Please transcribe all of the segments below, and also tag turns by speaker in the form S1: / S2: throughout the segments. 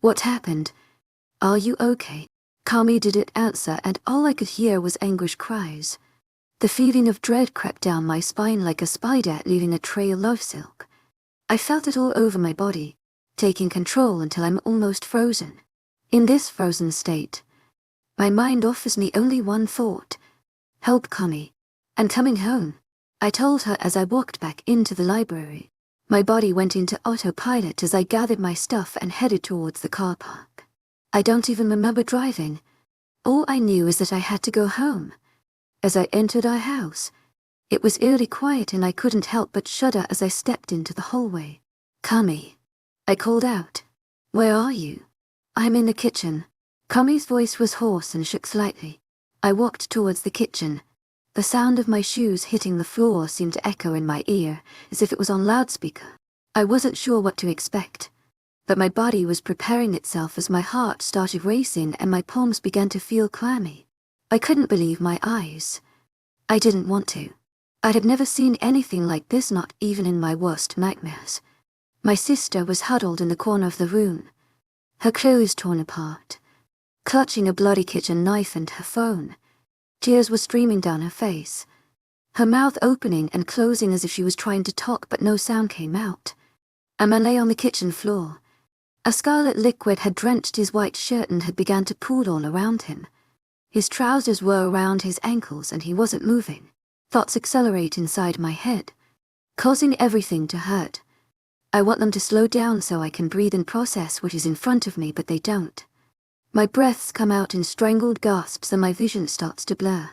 S1: What happened? Are you okay? Cami didn't answer, and all I could hear was anguished cries. The feeling of dread crept down my spine like a spider leaving a trail of silk. I felt it all over my body, taking control until I'm almost frozen. In this frozen state, my mind offers me only one thought: help Cami. And coming home, I told her as I walked back into the library. My body went into autopilot as I gathered my stuff and headed towards the car park. I don't even remember driving. All I knew is that I had to go home. As I entered our house, it was eerily quiet and I couldn't help but shudder as I stepped into the hallway. Cami, I called out. Where are you? I'm in the kitchen. Cami's voice was hoarse and shook slightly. I walked towards the kitchen. The sound of my shoes hitting the floor seemed to echo in my ear, as if it was on loudspeaker. I wasn't sure what to expect, but my body was preparing itself as my heart started racing and my palms began to feel clammy. I couldn't believe my eyes. I didn't want to. I had never seen anything like this, not even in my worst nightmares. My sister was huddled in the corner of the room, her clothes torn apart, clutching a bloody kitchen knife and her phone. Tears were streaming down her face, her mouth opening and closing as if she was trying to talk, but no sound came out. A man lay on the kitchen floor. A scarlet liquid had drenched his white shirt and had begun to pool all around him. His trousers were around his ankles and he wasn't moving. Thoughts accelerate inside my head, causing everything to hurt. I want them to slow down so I can breathe and process what is in front of me, but they don't. My breaths come out in strangled gasps and my vision starts to blur.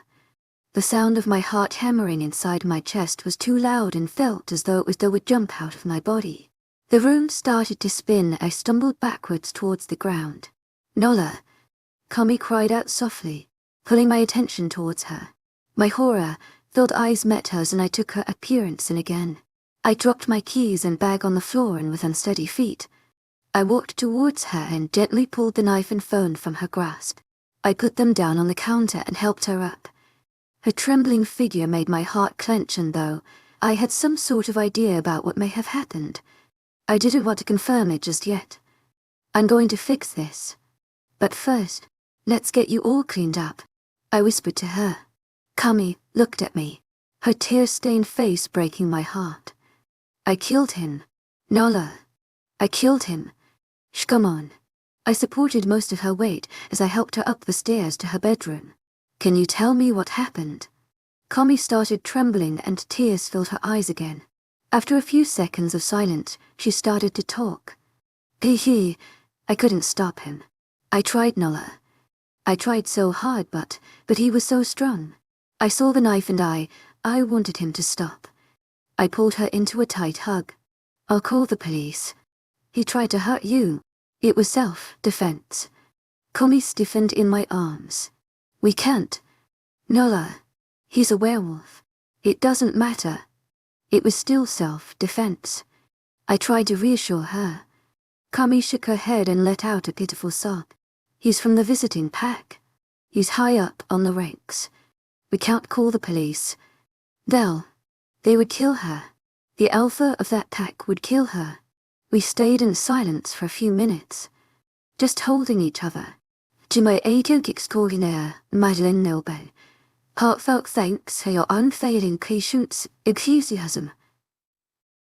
S1: The sound of my heart hammering inside my chest was too loud and felt as though it would jump out of my body. The room started to spin. I stumbled backwards towards the ground. Nola, Cami cried out softly, pulling my attention towards her. My horror-filled eyes met hers and I took her appearance in again. I dropped my keys and bag on the floor and with unsteady feet, I walked towards her and gently pulled the knife and phone from her grasp. I put them down on the counter and helped her up. Her trembling figure made my heart clench, and though I had some sort of idea about what may have happened, I didn't want to confirm it just yet. I'm going to fix this. But first, let's get you all cleaned up, I whispered to her. Cami looked at me, her tear-stained face breaking my heart. I killed him. Nola. I killed him. Shh, come on. I supported most of her weight as I helped her up the stairs to her bedroom. Can you tell me what happened? Cami started trembling and tears filled her eyes again. After a few seconds of silence, she started to talk. I couldn't stop him. I tried, Nola. I tried so hard, but he was so strong. I saw the knife and I wanted him to stop. I pulled her into a tight hug. I'll call the police. He tried to hurt you. It was self-defense. Cami stiffened in my arms. We can't. Nola, he's a werewolf. It doesn't matter. It was still self-defense. I tried to reassure her. Cami shook her head and let out a pitiful sob. He's from the visiting pack. He's high up on the ranks. We can't call the police. They would kill her. The alpha of that pack would kill her. We stayed in silence for a few minutes, just holding each other. 𝐊𝐼𝐻𝐿𝐷𝐞𝐝𝐿 Heartfelt thanks for your unfailing patience, 𝐊𝐳𝐬𝐧.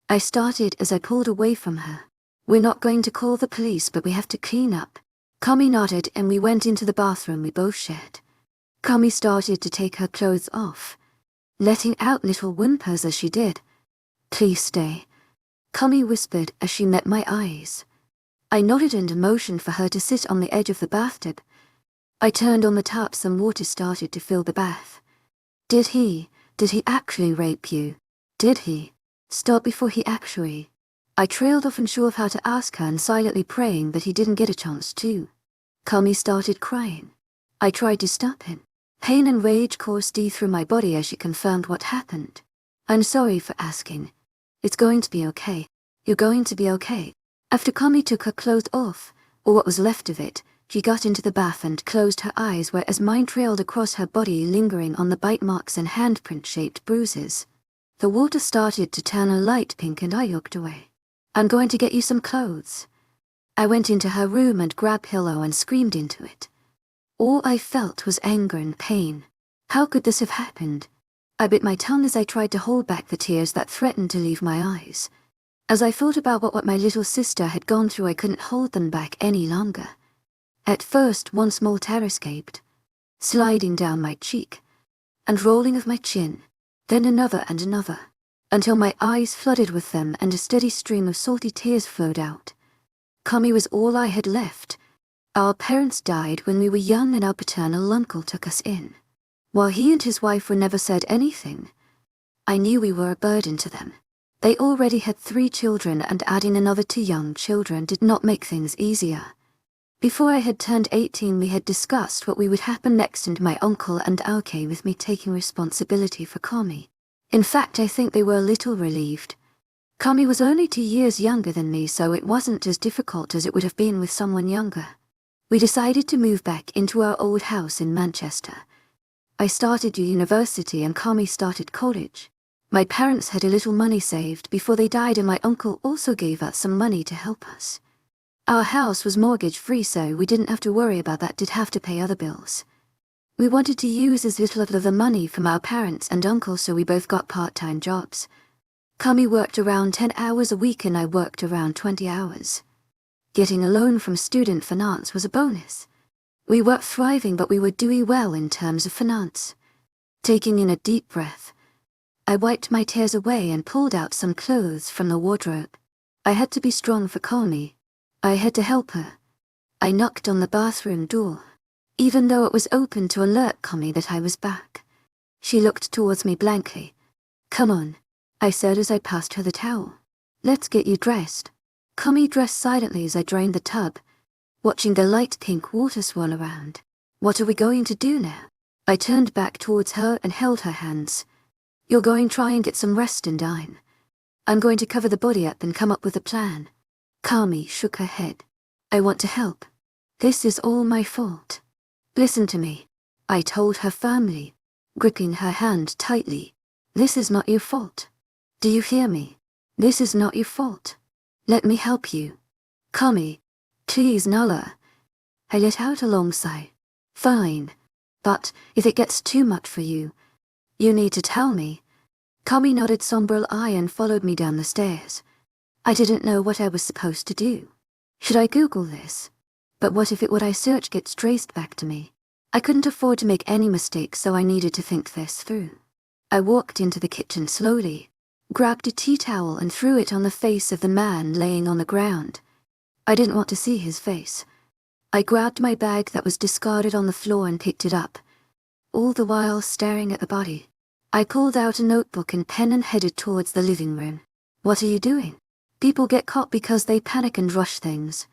S1: I started as I pulled away from her. We're not going to call the police, but we have to clean up. Cami nodded and we went into the bathroom we both shared. Cami started to take her clothes off, letting out little whimpers as she did. Please stay, Cami whispered as she met my eyes. I nodded and motioned for her to sit on the edge of the bathtub. I turned on the taps and water started to fill the bath. Did he actually rape you? Did he? Stop before he actually... I trailed off, unsure of how to ask her and silently praying that he didn't get a chance to. Cami started crying. I tried to stop him. Pain and rage coursed through my body as she confirmed what happened. I'm sorry for asking. It's going to be okay. You're going to be okay. After Cami took her clothes off, or what was left of it, she got into the bath and closed her eyes, whereas mine trailed across her body, lingering on the bite marks and handprint-shaped bruises. The water started to turn a light pink and I looked away. I'm going to get you some clothes. I went into her room and grabbed a pillow and screamed into it. All I felt was anger and pain. How could this have happened? I bit my tongue as I tried to hold back the tears that threatened to leave my eyes. As I thought about what my little sister had gone through, I couldn't hold them back any longer. At first, one small tear escaped, sliding down my cheek and rolling off my chin, then another and another, until my eyes flooded with them and a steady stream of salty tears flowed out. Cami was all I had left. Our parents died when we were young and our paternal uncle took us in. While he and his wife were never said anything, I knew we were a burden to them. They already had 3 children and adding another 2 young children did not make things easier. Before I had turned 18, we had discussed what would happen next, and my uncle and okay with me taking responsibility for Cami. In fact, I think they were a little relieved. Cami was only 2 years younger than me, so it wasn't as difficult as it would have been with someone younger. We decided to move back into our old house in Manchester. I started university and Cami started college. My parents had a little money saved before they died, and my uncle also gave us some money to help us. Our house was mortgage-free, so we didn't have to worry about that, did have to pay other bills. We wanted to use as little of the money from our parents and uncle, so we both got part-time jobs. Cami worked around 10 hours a week and I worked around 20 hours. Getting a loan from student finance was a bonus. We weren't thriving, but we were doing well in terms of finance. Taking in a deep breath, I wiped my tears away and pulled out some clothes from the wardrobe. I had to be strong for Cami. I had to help her. I knocked on the bathroom door, even though it was open, to alert Cami that I was back. She looked towards me blankly. Come on, I said as I passed her the towel. Let's get you dressed. Cami dressed silently as I drained the tub, watching the light pink water swirl around. What are we going to do now? I turned back towards her and held her hands. You're going to try and get some rest and dine. I'm going to cover the body up and come up with a plan. Cami shook her head. I want to help. This is all my fault. Listen to me, I told her firmly, gripping her hand tightly. This is not your fault. Do you hear me? This is not your fault. Let me help you. Cami, please, Nala. I let out a long sigh. Fine. But if it gets too much for you, you need to tell me. Cami nodded somber eye and followed me down the stairs. I didn't know what I was supposed to do. Should I Google this? But what if what I search gets traced back to me? I couldn't afford to make any mistakes, so I needed to think this through. I walked into the kitchen slowly, grabbed a tea towel and threw it on the face of the man laying on the ground. I didn't want to see his face. I grabbed my bag that was discarded on the floor and picked it up, all the while staring at the body. I pulled out a notebook and pen and headed towards the living room. What are you doing? People get caught because they panic and rush things.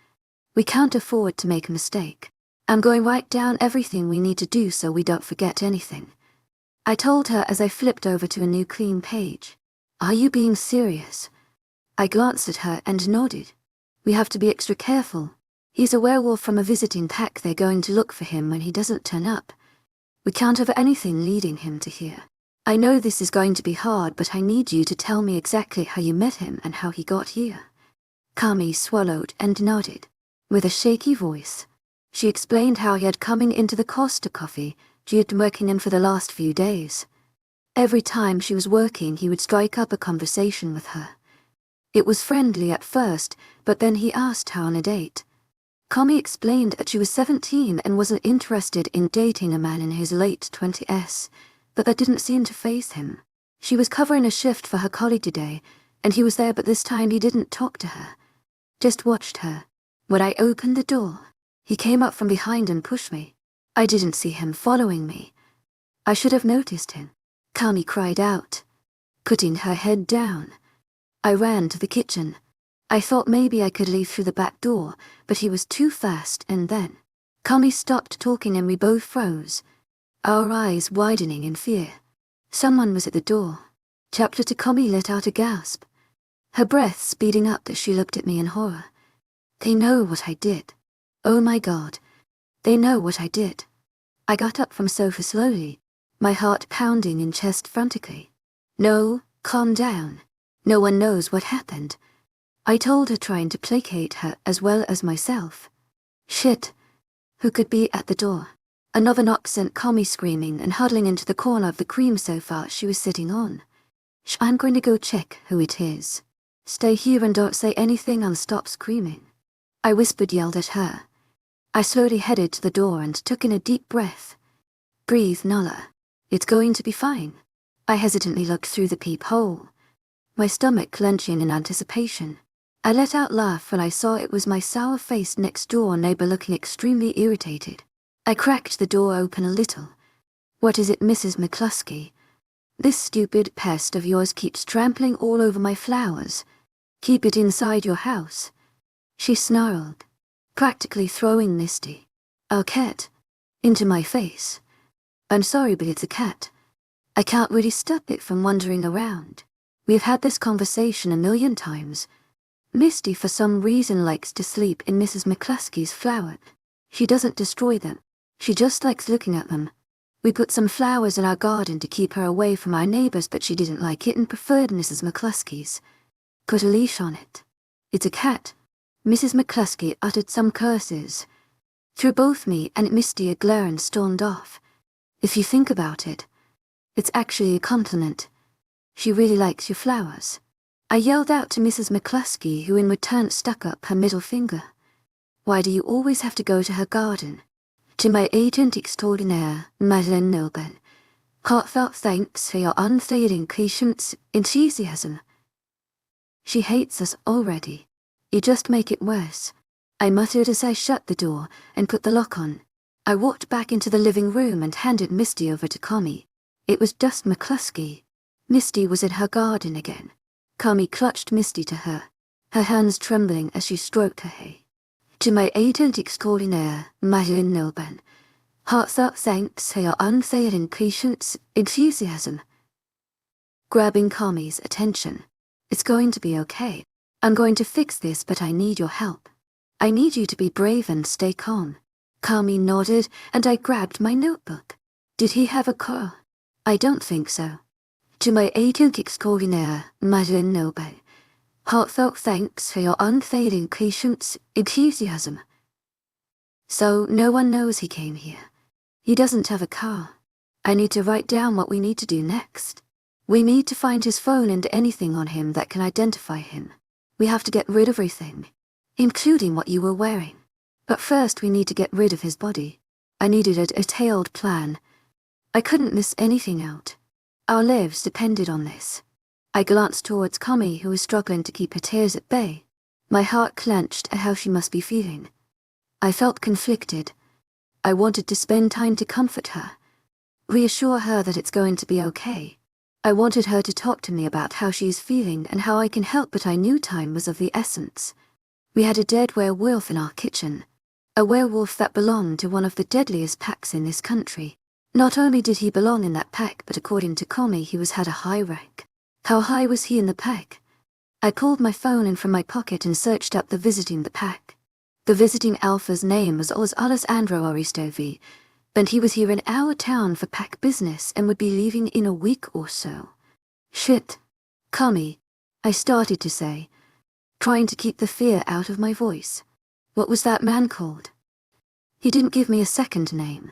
S1: We can't afford to make a mistake. I'm going to write down everything we need to do so we don't forget anything. I told her as I flipped over to a new clean page. Are you being serious? I glanced at her and nodded. We have to be extra careful. He's a werewolf from a visiting pack. They're going to look for him when he doesn't turn up. We can't have anything leading him to here. I know this is going to be hard, but I need you to tell me exactly how you met him and how he got here. Cami swallowed and nodded. With a shaky voice, she explained how he had coming into the Costa coffee She had been working him for the last few days. Every time she was working, he would strike up a conversation with her. It was friendly at first, but then he asked her on a date. Cami explained that she was 17 and wasn't interested in dating a man in his late 20s, but that didn't seem to faze him. She was covering a shift for her colleague today, and he was there, but this time he didn't talk to her. Just watched her. When I opened the door, he came up from behind and pushed me. I didn't see him following me. I should have noticed him. Cami cried out, putting her head down. I ran to the kitchen. I thought maybe I could leave through the back door, but he was too fast, and then Cami stopped talking and we both froze, our eyes widening in fear. Someone was at the door. Chapter 2. Cami let out a gasp, her breath speeding up as she looked at me in horror. They know what I did. Oh my God. They know what I did. I got up from sofa slowly, my heart pounding in chest frantically. No, calm down. No one knows what happened. I told her, trying to placate her as well as myself. Shit. Who could be at the door? Another knock sent Cami screaming and huddling into the corner of the cream sofa she was sitting on. I'm going to go check who it is. Stay here and don't say anything and stop screaming. I whispered, yelled at her. I slowly headed to the door and took in a deep breath. Breathe, Nala. It's going to be fine. I hesitantly looked through the peephole, my stomach clenching in anticipation. I let out a laugh when I saw it was my sour-faced next-door neighbor looking extremely irritated. I cracked the door open a little. What is it, Mrs. �McCluskey? This stupid pest of yours keeps trampling all over my flowers. Keep it inside your house. She snarled, practically throwing Misty, our cat, into my face. I'm sorry, but it's a cat. I can't really stop it from wandering around. We've had this conversation a million times. Misty, for some reason, likes to sleep in Mrs. �McCluskey's flowers. She doesn't destroy them. She just likes looking at them. We put some flowers in our garden to keep her away from our neighbors, but she didn't like it and preferred Mrs. �McCluskey's. Put a leash on it. It's a cat. Mrs. �McCluskey uttered some curses, threw both me and Misty a glare and stormed off. If you think about it, it's actually a compliment. She really likes your flowers. I yelled out to Mrs. �McCluskey, who in return stuck up her middle finger. Why do you always have to go to her garden? To my agent extraordinaire, Madeleine Noble, heartfelt thanks for your unfailing patience and enthusiasm. She hates us already. You just make it worse. I muttered as I shut the door and put the lock on. I walked back into the living room and handed Misty over to Cami. It was just �McCluskey. Misty was in her garden again. Cami clutched Misty to her hands trembling as she stroked her hair. To my agent extraordinaire, Madeleine Noble, heartfelt thanks for your unfailing patience and enthusiasm. Grabbing Cami's attention. It's going to be okay. I'm going to fix this, but I need your help. I need you to be brave and stay calm. Cami nodded, and I grabbed my notebook. Did he have a car? I don't think so. To my agent extraordinaire, Madeleine Noble, heartfelt thanks for your unfailing patience and enthusiasm. So no one knows he came here. He doesn't have a car. I need to write down what we need to do next. We need to find his phone and anything on him that can identify him. We have to get rid of everything, including what you were wearing. But first we need to get rid of his body. I needed a detailed plan. I couldn't miss anything out. Our lives depended on this. I glanced towards Cami, who was struggling to keep her tears at bay. My heart clenched at how she must be feeling. I felt conflicted. I wanted to spend time to comfort her, reassure her that it's going to be okay. I wanted her to talk to me about how she is feeling and how I can help, but I knew time was of the essence. We had a dead werewolf in our kitchen, a werewolf that belonged to one of the deadliest packs in this country. Not only did he belong in that pack, but according to Cami, he had a high rank. How high was he in the pack? I pulled my phone in from my pocket and searched up the visiting the pack. The visiting alpha's name was 𝐿𝐴𝐵, and he was here in our town for pack business and would be leaving in a week or so. Shit. Cami, I started to say, trying to keep the fear out of my voice. What was that man called? He didn't give me a second name.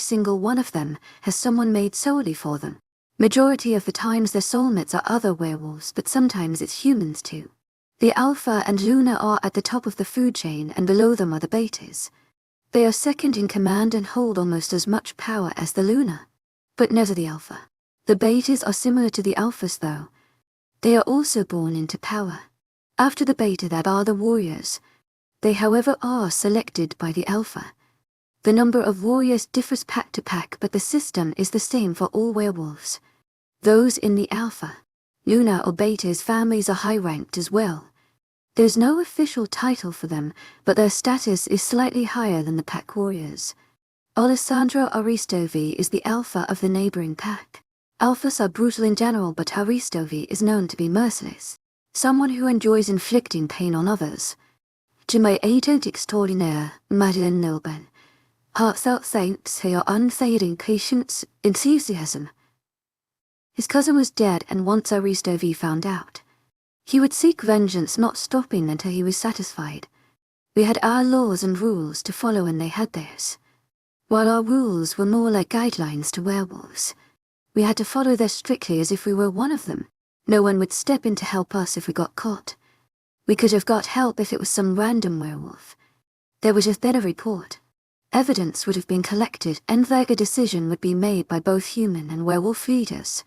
S1: single one of them has someone made solely for them. Majority of the times their soulmates are other werewolves, but sometimes it's humans too. The Alpha and Luna are at the top of the food chain, and below them are the Betas. They are second in command and hold almost as much power as the Luna, but never the Alpha. The Betas are similar to the Alphas though. They are also born into power. After the Beta that are the warriors. They, however, are selected by the alpha. The number of warriors differs pack to pack, but the system is the same for all werewolves. Those in the alpha, Luna or Beta's families are high-ranked as well. There's no official title for them, but their status is slightly higher than the pack warriors. 𝐿𝐴𝐵 is the alpha of the neighboring pack. Alphas are brutal in general, but 𝐿𝐴𝐵 is known to be merciless, someone who enjoys inflicting pain on others. 𝐊𝐢𝐳𝐷 𝐊𝐢𝐳𝐷𝐞𝐝𝐬. His cousin was dead, and once 𝐿𝐴𝐵 found out, he would seek vengeance, not stopping until he was satisfied. We had our laws and rules to follow, and they had theirs. While our rules were more like guidelines to werewolves, we had to follow theirs strictly as if we were one of them. No one would step in to help us if we got caught. We could have got help if it was some random werewolf. There would have been a report. Evidence would have been collected, and like a decision would be made by both human and werewolf leaders.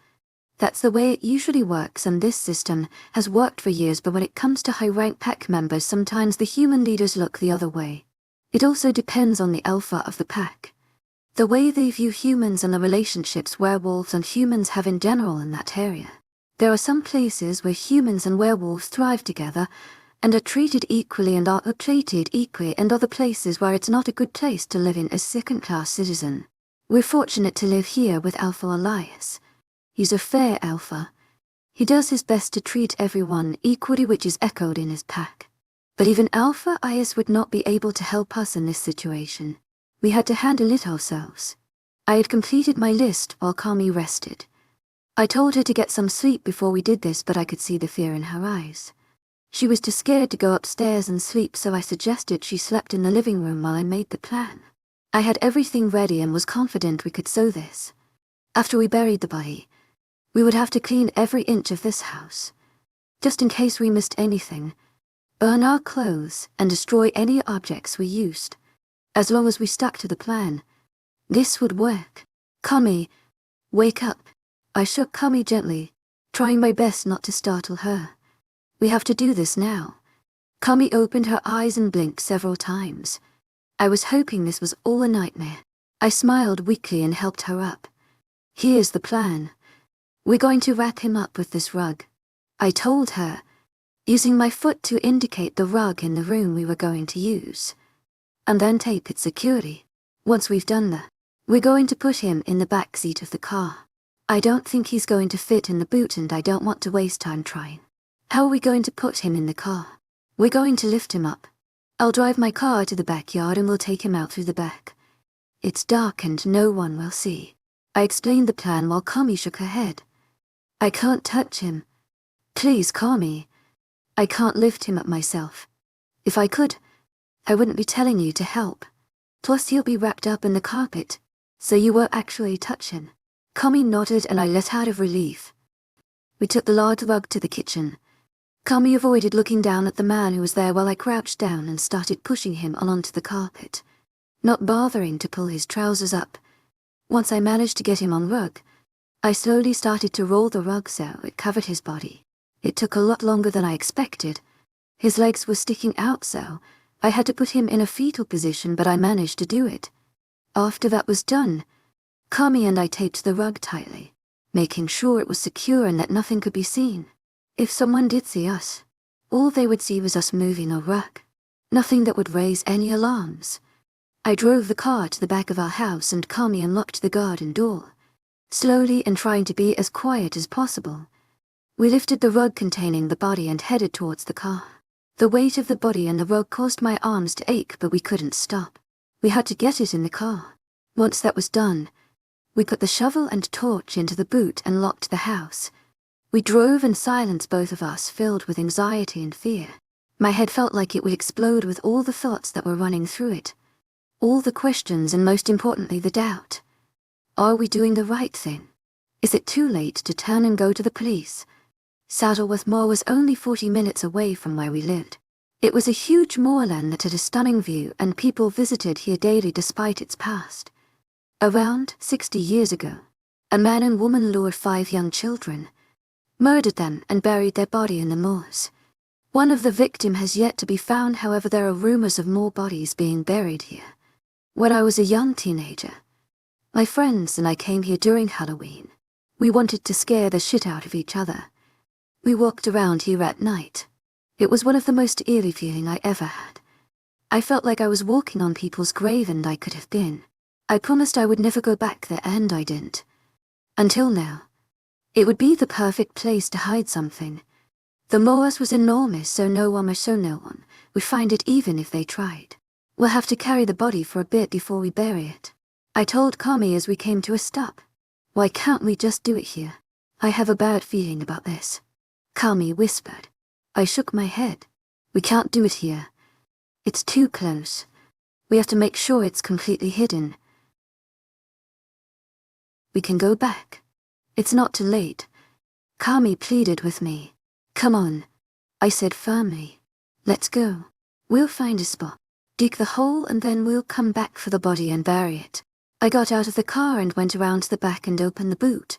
S1: That's the way it usually works, and this system has worked for years, but when it comes to high-rank pack members, sometimes the human leaders look the other way. It also depends on the alpha of the pack, the way they view humans and the relationships werewolves and humans have in general in that area. There are some places where humans and werewolves thrive together and are treated equally and are treated equally, and other places where it's not a good place to live in as second-class citizen. We're fortunate to live here with Alpha Elias. He's a fair alpha. He does his best to treat everyone equally, which is echoed in his pack. But even Alpha Elias would not be able to help us in this situation. We had to handle it ourselves. I had completed my list while Cami rested. I told her to get some sleep before we did this, but I could see the fear in her eyes. She was too scared to go upstairs and sleep, so I suggested she slept in the living room while I made the plan. I had everything ready and was confident we could sew this. After we buried the body, we would have to clean every inch of this house, just in case we missed anything, burn our clothes, and destroy any objects we used. As long as we stuck to the plan, this would work. Cami, wake up. I shook Cami gently, trying my best not to startle her. We have to do this now. Cami opened her eyes and blinked several times. I was hoping this was all a nightmare. I smiled weakly and helped her up. Here's the plan. We're going to wrap him up with this rug, I told her, using my foot to indicate the rug in the room we were going to use. And then tape it securely. Once we've done that, we're going to put him in the back seat of the car. I don't think he's going to fit in the boot, and I don't want to waste time trying. How are we going to put him in the car? We're going to lift him up. I'll drive my car to the backyard and we'll take him out through the back. It's dark and no one will see. I explained the plan while Cami shook her head. I can't touch him. Please, Cami. I can't lift him up myself. If I could, I wouldn't be telling you to help. Plus he'll be wrapped up in the carpet, so you won't actually touch him. Cami nodded and I let out of relief. We took the large rug to the kitchen. Cami avoided looking down at the man who was there while I crouched down and started pushing him onto the carpet, not bothering to pull his trousers up. Once I managed to get him on rug, I slowly started to roll the rug so it covered his body. It took a lot longer than I expected. His legs were sticking out, so I had to put him in a fetal position, but I managed to do it. After that was done, Cami and I taped the rug tightly, making sure it was secure and that nothing could be seen. If someone did see us, all they would see was us moving a rug. Nothing that would raise any alarms. I drove the car to the back of our house and Cami unlocked the garden door. Slowly and trying to be as quiet as possible, we lifted the rug containing the body and headed towards the car. The weight of the body and the rug caused my arms to ache, but we couldn't stop. We had to get it in the car. Once that was done, we put the shovel and torch into the boot and locked the house. We drove in silence, both of us filled with anxiety and fear. My head felt like it would explode with all the thoughts that were running through it. All the questions and most importantly the doubt. Are we doing the right thing? Is it too late to turn and go to the police? Saddleworth Moor was only 40 minutes away from where we lived. It was a huge moorland that had a stunning view, and people visited here daily despite its past. Around 60 years ago, a man and woman lured 5 young children, murdered them and buried their body in the moors. One of the victims has yet to be found, however there are rumors of more bodies being buried here. When I was a young teenager, my friends and I came here during Halloween. We wanted to scare the shit out of each other. We walked around here at night. It was one of the most eerie feelings I ever had. I felt like I was walking on people's grave and I could have been. I promised I would never go back there and I didn't. Until now. It would be the perfect place to hide something. The moors was enormous, so no one would find it even if they tried. We'll have to carry the body for a bit before we bury it. I told Cami as we came to a stop. Why can't we just do it here? I have a bad feeling about this. Cami whispered. I shook my head. We can't do it here. It's too close. We have to make sure it's completely hidden. We can go back. It's not too late. Cami pleaded with me. Come on, I said firmly. Let's go. We'll find a spot, dig the hole, and then we'll come back for the body and bury it. I got out of the car and went around to the back and opened the boot.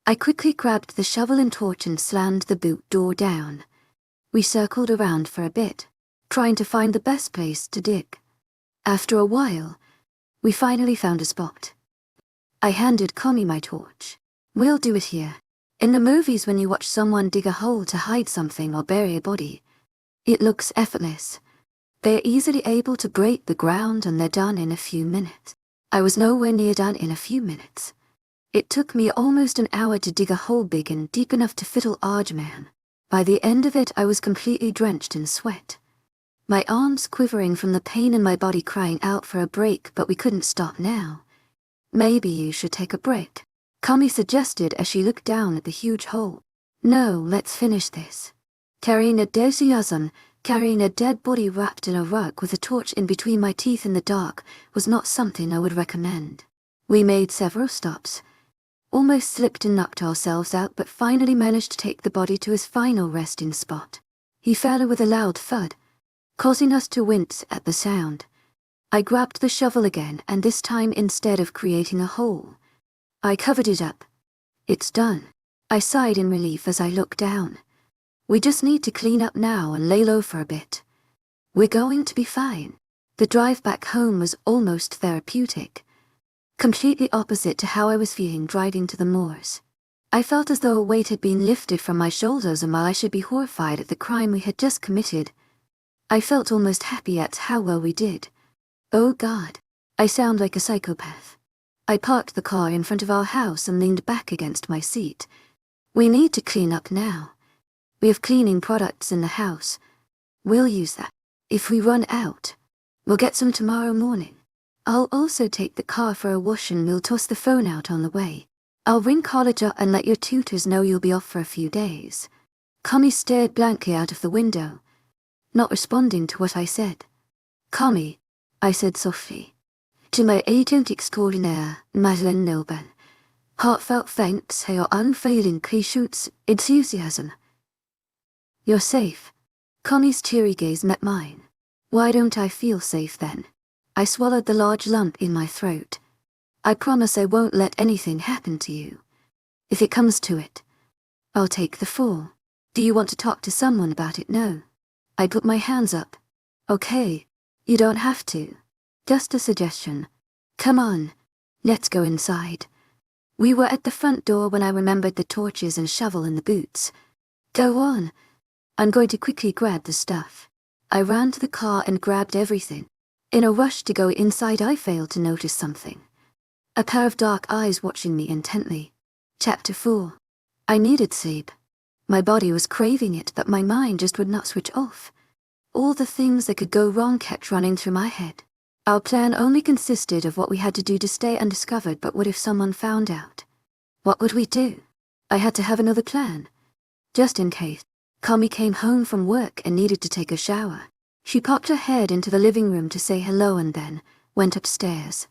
S1: I quickly grabbed the shovel and torch and slammed the boot door down. We circled around for a bit, trying to find the best place to dig. After a while, we finally found a spot. I handed Cami my torch. We'll do it here. In the movies, when you watch someone dig a hole to hide something or bury a body, it looks effortless. They're easily able to break the ground and they're done in a few minutes. I was nowhere near done in a few minutes. It took me almost an hour to dig a hole big and deep enough to fit 𝐿𝐻𝐸. By the end of it, I was completely drenched in sweat. My arms quivering from the pain and my body crying out for a break, but we couldn't stop now. Maybe you should take a break, Cami suggested as she looked down at the huge hole. No, let's finish this. Carrying a dead body wrapped in a rug with a torch in between my teeth in the dark was not something I would recommend. We made several stops. Almost slipped and knocked ourselves out, but finally managed to take the body to his final resting spot. He fell with a loud thud, causing us to wince at the sound. I grabbed the shovel again, and this time, instead of creating a hole, I covered it up. It's done. I sighed in relief as I looked down. We just need to clean up now and lay low for a bit. We're going to be fine. The drive back home was almost therapeutic. Completely opposite to how I was feeling driving to the moors. I felt as though a weight had been lifted from my shoulders, and while I should be horrified at the crime we had just committed, I felt almost happy at how well we did. Oh God, I sound like a psychopath. I parked the car in front of our house and leaned back against my seat. We need to clean up now. We have cleaning products in the house. We'll use that. If we run out, we'll get some tomorrow morning. I'll also take the car for a wash and we'll toss the phone out on the way. I'll ring college and let your tutors know you'll be off for a few days. Cami stared blankly out of the window, not responding to what I said. Cami, I said softly. To my 𝐿𝐻𝐸, heartfelt thanks for your unfailing patience, enthusiasm. You're safe. Cami's teary gaze met mine. Why don't I feel safe then? I swallowed the large lump in my throat. I promise I won't let anything happen to you. If it comes to it, I'll take the fall. Do you want to talk to someone about it? No. I put my hands up. Okay, you don't have to. Just a suggestion. Come on, let's go inside. We were at the front door when I remembered the torches and shovel in the boots. Go on. I'm going to quickly grab the stuff. I ran to the car and grabbed everything. In a rush to go inside, I failed to notice something. A pair of dark eyes watching me intently. Chapter 4. I needed sleep. My body was craving it, but my mind just would not switch off. All the things that could go wrong kept running through my head. Our plan only consisted of what we had to do to stay undiscovered, but what if someone found out? What would we do? I had to have another plan. Just in case. Cami came home from work and needed to take a shower. She popped her head into the living room to say hello and then went upstairs.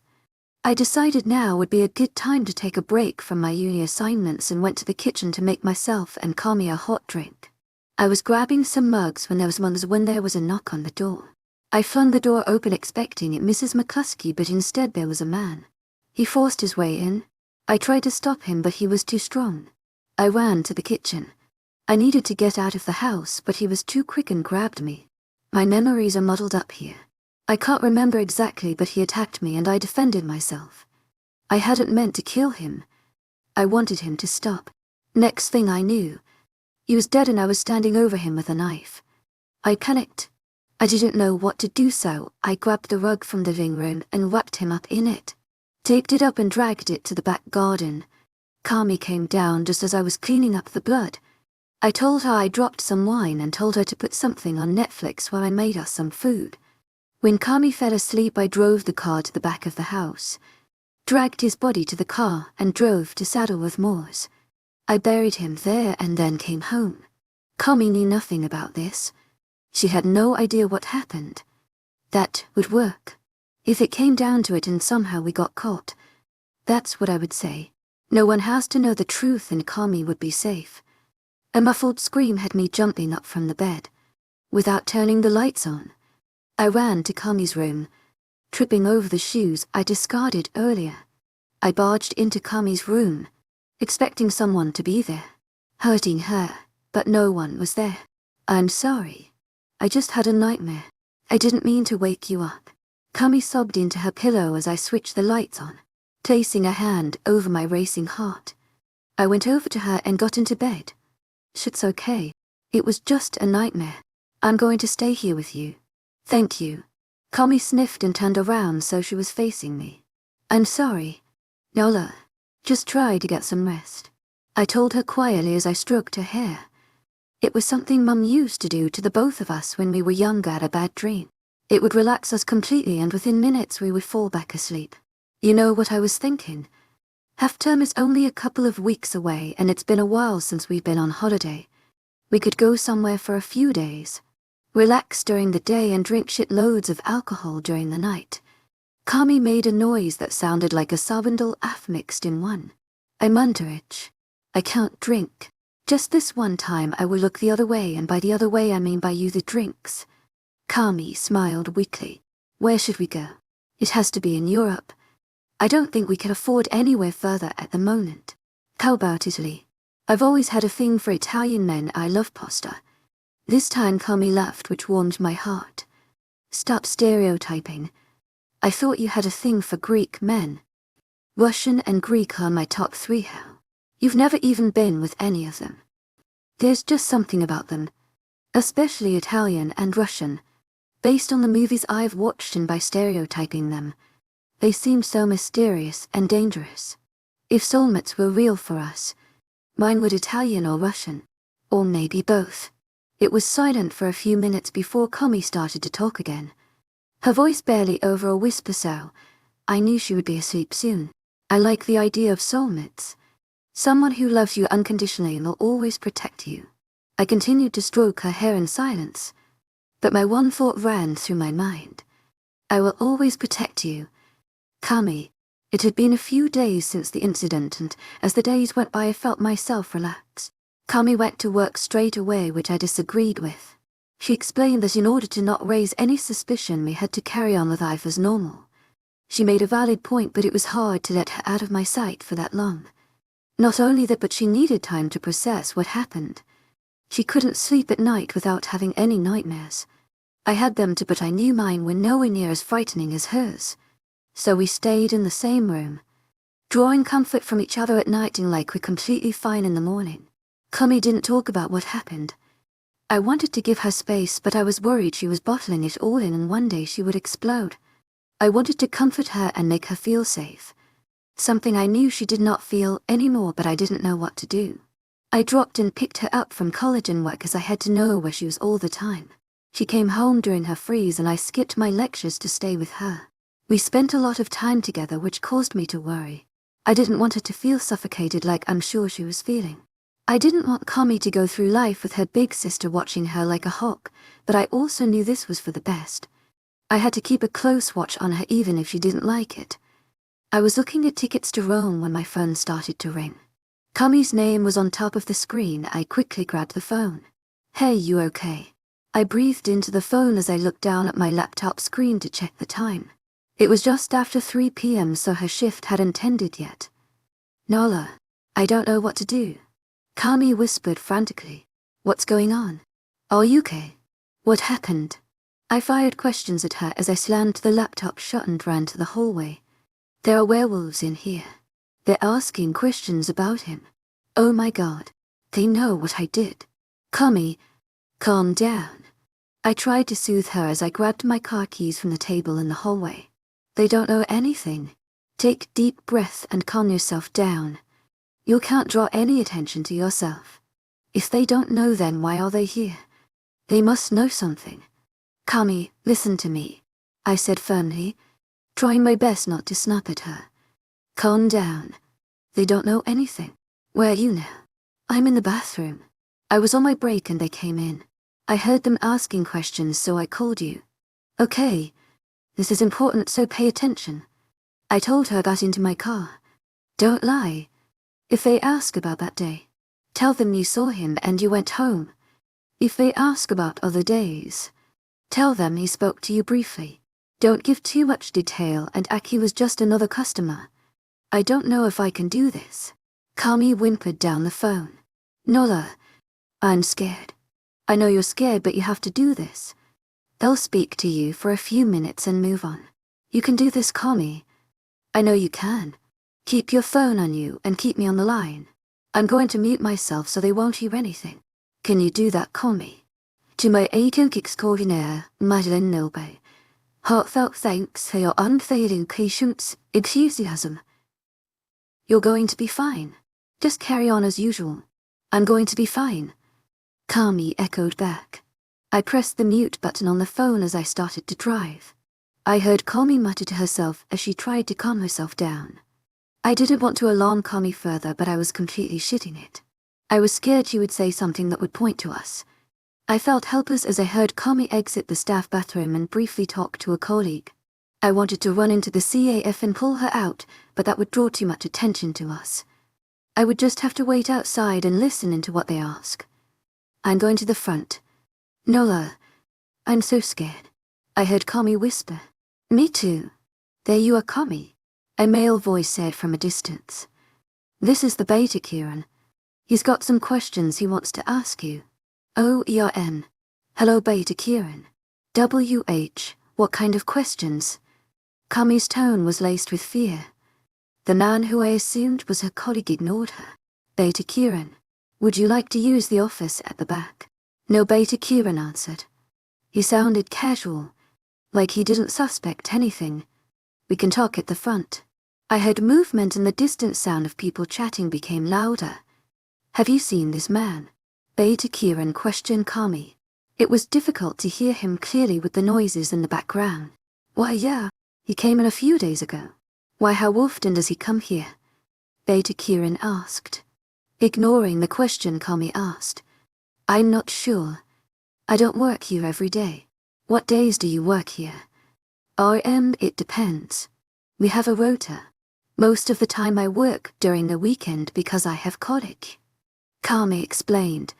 S1: I decided now would be a good time to take a break from my uni assignments and went to the kitchen to make myself and Cami a hot drink. I was grabbing some mugs when there was a knock on the door. I flung the door open expecting it Mrs. McCluskey, but instead there was a man. He forced his way in. I tried to stop him, but he was too strong. I ran to the kitchen. I needed to get out of the house, but he was too quick and grabbed me. My memories are muddled up here. I can't remember exactly, but he attacked me and I defended myself. I hadn't meant to kill him. I wanted him to stop. Next thing I knew, he was dead and I was standing over him with a knife. I panicked. I didn't know what to do, so I grabbed the rug from the living room and wrapped him up in it. Taped it up and dragged it to the back garden. Cami came down just as I was cleaning up the blood. I told her I dropped some wine and told her to put something on Netflix while I made us some food. When Cami fell asleep, I drove the car to the back of the house, dragged his body to the car and drove to Saddleworth Moors. I buried him there and then came home. Cami knew nothing about this. She had no idea what happened. That would work. If it came down to it and somehow we got caught. That's what I would say. No one has to know the truth and Cami would be safe. A muffled scream had me jumping up from the bed. Without turning the lights on, I ran to Cami's room, tripping over the shoes I discarded earlier. I barged into Cami's room, expecting someone to be there, hurting her, but no one was there. I'm sorry. I just had a nightmare. I didn't mean to wake you up. Cami sobbed into her pillow as I switched the lights on, placing a hand over my racing heart. I went over to her and got into bed. It's okay. It was just a nightmare. I'm going to stay here with you. Thank you. Cami sniffed and turned around so she was facing me. I'm sorry. Nola, just try to get some rest. I told her quietly as I stroked her hair. It was something Mum used to do to the both of us when we were younger at a bad dream. It would relax us completely and within minutes we would fall back asleep. You know what I was thinking? Half-term is only a couple of weeks away and it's been a while since we've been on holiday. We could go somewhere for a few days. Relax during the day and drink shitloads of alcohol during the night. Cami made a noise that sounded like a 𝐷𝐴 F mixed in one. I'm underage. I can't drink. Just this one time I will look the other way, and by the other way I mean buy you the drinks. Cami smiled weakly. Where should we go? It has to be in Europe. I don't think we can afford anywhere further at the moment. How about Italy? I've always had a thing for Italian men. I love pasta. This time Cami laughed, which warmed my heart. Stop stereotyping. I thought you had a thing for Greek men. Russian and Greek are my top 3. How? You've never even been with any of them. There's just something about them, especially Italian and Russian, based on the movies I've watched, and by stereotyping them, they seem so mysterious and dangerous. If soulmates were real for us, mine would Italian or Russian, or maybe both. It was silent for a few minutes before Cami started to talk again. Her voice barely over a whisper, so I knew she would be asleep soon. I like the idea of soulmates. Someone who loves you unconditionally and will always protect you. I continued to stroke her hair in silence, but my one thought ran through my mind. I will always protect you. Cami. It had been a few days since the incident, and as the days went by I felt myself relax. Cami went to work straight away, which I disagreed with. She explained that in order to not raise any suspicion we had to carry on with life as normal. She made a valid point, but it was hard to let her out of my sight for that long. Not only that, but she needed time to process what happened. She couldn't sleep at night without having any nightmares. I had them too, but I knew mine were nowhere near as frightening as hers. So we stayed in the same room, drawing comfort from each other at night and like we're completely fine in the morning. Cami didn't talk about what happened. I wanted to give her space, but I was worried she was bottling it all in and one day she would explode. I wanted to comfort her and make her feel safe. Something I knew she did not feel anymore, but I didn't know what to do. I dropped and picked her up from college and work as I had to know where she was all the time. She came home during her freeze and I skipped my lectures to stay with her. We spent a lot of time together, which caused me to worry. I didn't want her to feel suffocated like I'm sure she was feeling. I didn't want Cami to go through life with her big sister watching her like a hawk, but I also knew this was for the best. I had to keep a close watch on her even if she didn't like it. I was looking at tickets to Rome when my phone started to ring. Cami's name was on top of the screen. I quickly grabbed the phone. Hey, you okay? I breathed into the phone as I looked down at my laptop screen to check the time. It was just after 3 p.m, so her shift hadn't ended yet. Nola, I don't know what to do. Cami whispered frantically. What's going on? Are you okay? What happened? I fired questions at her as I slammed the laptop shut and ran to the hallway. There are werewolves in here. They're asking questions about him. Oh my god. They know what I did. Cami, calm down. I tried to soothe her as I grabbed my car keys from the table in the hallway. They don't know anything. Take deep breath and calm yourself down. You can't draw any attention to yourself. If they don't know, then why are they here? They must know something. Cami, listen to me, I said firmly, trying my best not to snap at her. Calm down. They don't know anything. Where are you now? I'm in the bathroom. I was on my break and they came in. I heard them asking questions, so I called you. Okay. This is important, so pay attention. I told her I got into my car. Don't lie. If they ask about that day, tell them you saw him and you went home. If they ask about other days, tell them he spoke to you briefly. Don't give too much detail and act he was just another customer. I don't know if I can do this. Cami whimpered down the phone. Nola, I'm scared. I know you're scared, but you have to do this. They'll speak to you for a few minutes and move on. You can do this, Cami. I know you can. Keep your phone on you and keep me on the line. I'm going to mute myself so they won't hear anything. Can you do that, Cami? 𝐊𝐢𝐳𝐸𝐾𝐜𝐬𝐷. Heartfelt thanks for your unfailing patience, enthusiasm. You're going to be fine. Just carry on as usual. I'm going to be fine. Cami echoed back. I pressed the mute button on the phone as I started to drive. I heard Cami mutter to herself as she tried to calm herself down. I didn't want to alarm Cami further, but I was completely shitting it. I was scared she would say something that would point to us. I felt helpless as I heard Cami exit the staff bathroom and briefly talk to a colleague. I wanted to run into the CAF and pull her out, but that would draw too much attention to us. I would just have to wait outside and listen into what they ask. I'm going to the front. Nola, I'm so scared. I heard Cami whisper. Me too. There you are, Cami, a male voice said from a distance. This is the 𝐵𝐷𝐸𝐿. He's got some questions he wants to ask you. O-E-R-N. Hello, 𝐵𝐷𝐸𝐿. W-H, what kind of questions? Cami's tone was laced with fear. The man who I assumed was her colleague ignored her. 𝐵𝐷𝐸𝐿. Would you like to use the office at the back? No, 𝐵𝐷𝐸𝐿 answered. He sounded casual, like he didn't suspect anything. We can talk at the front. I heard movement and the distant sound of people chatting became louder. Have you seen this man? 𝐵𝐷𝐸𝐿 questioned Cami. It was difficult to hear him clearly with the noises in the background. Why, yeah, he came in a few days ago. Why, how often does he come here? 𝐵𝐷𝐸𝐿 asked. Ignoring the question Cami asked. I'm not sure. I don't work here every day. What days do you work here? It depends. We have a rota. Most of the time I work during the weekend because I have college. Cami explained,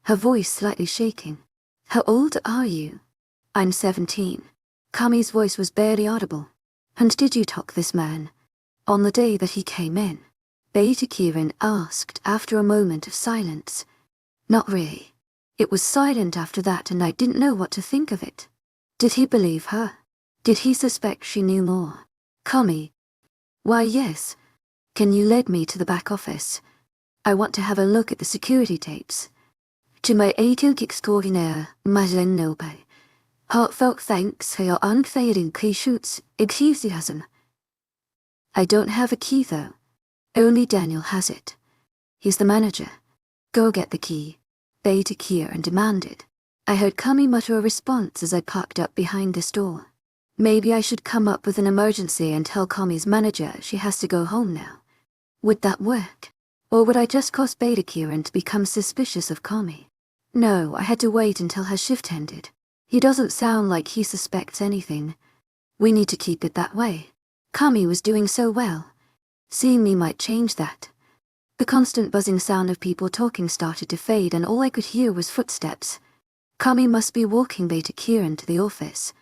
S1: her voice slightly shaking. How old are you? I'm 17. Cami's voice was barely audible. And did you talk this man? On the day that he came in? 𝐵𝐷𝐸𝐿 asked after a moment of silence. Not really. It was silent after that and I didn't know what to think of it. Did he believe her? Did he suspect she knew more? Cami. Why, yes. Can you lead me to the back office? I want to have a look at the security tapes. 𝐊𝐢𝐳𝐸𝐾𝐜𝐬𝐵. Heartfelt thanks for your unfailing patience, enthusiasm. I don't have a key though. Only Daniel has it. He's the manager. Go get the key, 𝐵𝐷𝐸𝐿 demanded. I heard Cami mutter a response as I parked up behind the store. Maybe I should come up with an emergency and tell Cami's manager she has to go home now. Would that work? Or would I just cause 𝐵𝐷𝐸𝐿 to become suspicious of Cami? No, I had to wait until her shift ended. He doesn't sound like he suspects anything. We need to keep it that way. Cami was doing so well. Seeing me might change that. The constant buzzing sound of people talking started to fade and all I could hear was footsteps. Cami must be walking 𝐵𝐷𝐸𝐿 to the office.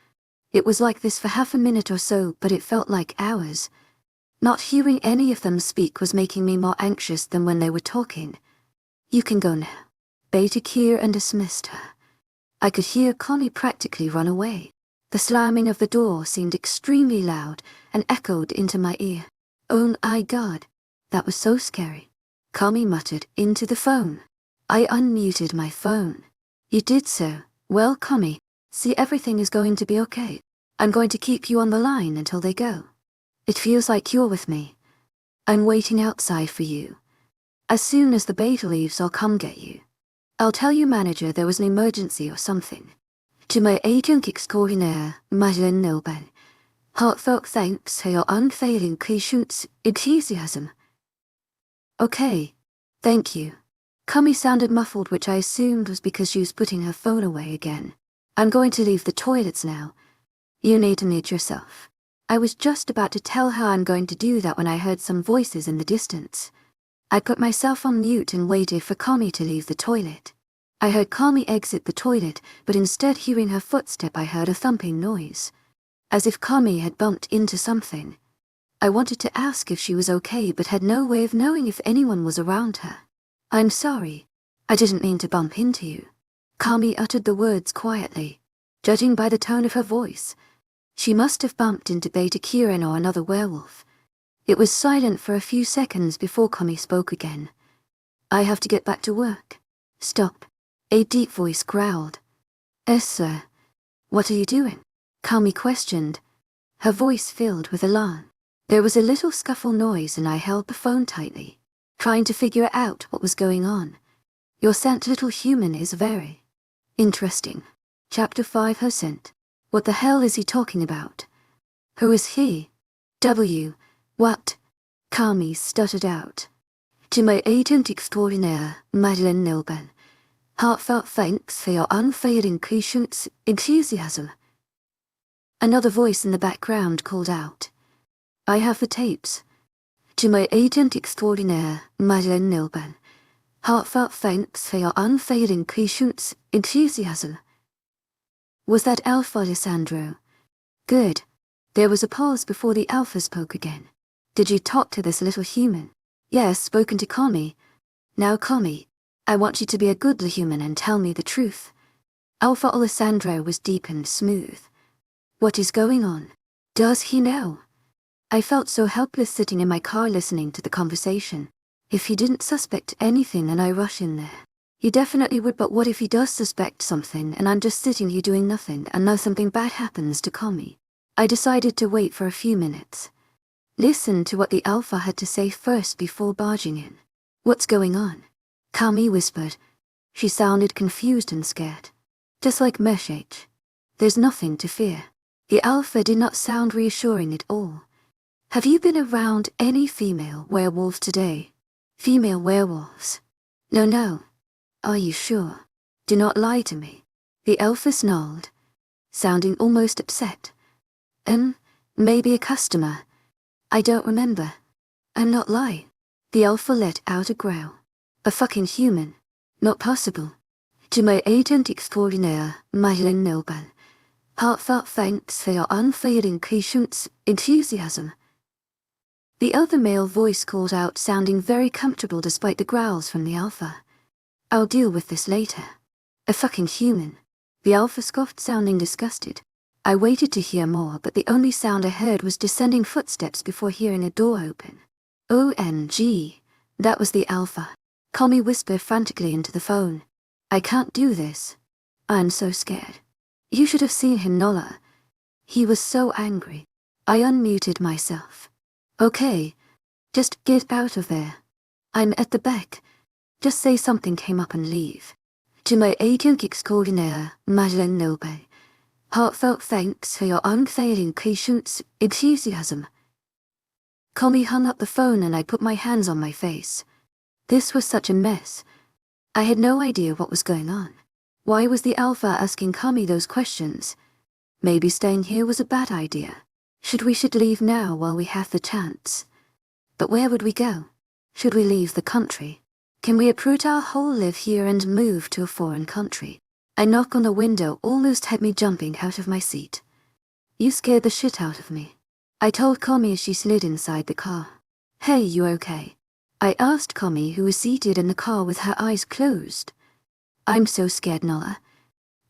S1: It was like this for half a minute or so, but it felt like hours. Not hearing any of them speak was making me more anxious than when they were talking. You can go now. 𝐿𝐻𝐿 and dismissed her. I could hear Cami practically run away. The slamming of the door seemed extremely loud and echoed into my ear. Oh my God, that was so scary. Cami muttered into the phone. I unmuted my phone. You did so. Well, Cami, see, everything is going to be okay. I'm going to keep you on the line until they go. It feels like you're with me. I'm waiting outside for you. As soon as the beta leaves, I'll come get you. I'll tell you, manager, there was an emergency or something. 𝐿𝐻𝐿𝐻𝐬, heartfelt thanks for your unfailing patience, enthusiasm. Okay, thank you. Cami sounded muffled, which I assumed was because she was putting her phone away again. I'm going to leave the toilets now. You need to mute yourself. I was just about to tell her I'm going to do that when I heard some voices in the distance. I put myself on mute and waited for Cami to leave the toilet. I heard Cami exit the toilet, but instead hearing her footstep I heard a thumping noise. As if Cami had bumped into something. I wanted to ask if she was okay but had no way of knowing if anyone was around her. I'm sorry. I didn't mean to bump into you. Cami uttered the words quietly. Judging by the tone of her voice, she must have bumped into 𝐵𝐷𝐼𝐻 or another werewolf. It was silent for a few seconds before Cami spoke again. I have to get back to work. Stop. A deep voice growled. Yes, sir. What are you doing? Cami questioned, her voice filled with alarm. There was a little scuffle noise and I held the phone tightly, trying to figure out what was going on. Your scent, little human, is very interesting. Chapter 5. Her scent. What the hell is he talking about? Who is he? What? Cami stuttered out. To my agent extraordinaire, 𝐿𝐻𝐿, heartfelt thanks for your unfailing patience, enthusiasm. Another voice in the background called out. I have the tapes. To my agent extraordinaire, 𝐿𝐻𝐿, heartfelt thanks for your unfailing patience, enthusiasm. Was that Alpha, Lissandro? Good. There was a pause before the Alpha spoke again. Did you talk to this little human? Yes, spoken to Cami. Now, Cami, I want you to be a good human and tell me the truth. Alpha Alessandro was deep and smooth. What is going on? Does he know? I felt so helpless sitting in my car listening to the conversation. If he didn't suspect anything and I rush in there, he definitely would, but what if he does suspect something and I'm just sitting here doing nothing and now something bad happens to Cami? I decided to wait for a few minutes. Listen to what the Alpha had to say first before barging in. What's going on? Cami whispered. She sounded confused and scared. Just like 𝐻𝐿. There's nothing to fear. The Alpha did not sound reassuring at all. Have you been around any female werewolves today? Female werewolves? No. Are you sure? Do not lie to me. The Alpha snarled, sounding almost upset. Maybe a customer. I don't remember. I'm not lying. The Alpha let out a growl. A fucking human. Not possible. To my agent extraordinaire, 𝐿𝐻𝐿, heartfelt thanks for your unfailing patience, enthusiasm. The other male voice called out, sounding very comfortable despite the growls from the Alpha. I'll deal with this later. A fucking human. The Alpha scoffed, sounding disgusted. I waited to hear more, but the only sound I heard was descending footsteps before hearing a door open. OMG. That was the Alpha. Cami whispered frantically into the phone. I can't do this. I'm so scared. You should have seen him, Nola. He was so angry. I unmuted myself. Okay. Just get out of there. I'm at the back. Just say something came up and leave. To my agent extraordinaire, 𝐿𝐻𝐿, heartfelt thanks for your unfailing patience, enthusiasm. Cami hung up the phone and I put my hands on my face. This was such a mess. I had no idea what was going on. Why was the Alpha asking Cami those questions? Maybe staying here was a bad idea. Should leave now while we have the chance. But where would we go? Should we leave the country? Can we uproot our whole life here and move to a foreign country? A knock on the window almost had me jumping out of my seat. You scared the shit out of me. I told Cami as she slid inside the car. Hey, you okay? I asked Cami, who was seated in the car with her eyes closed. I'm so scared, 𝐿𝐻𝐬.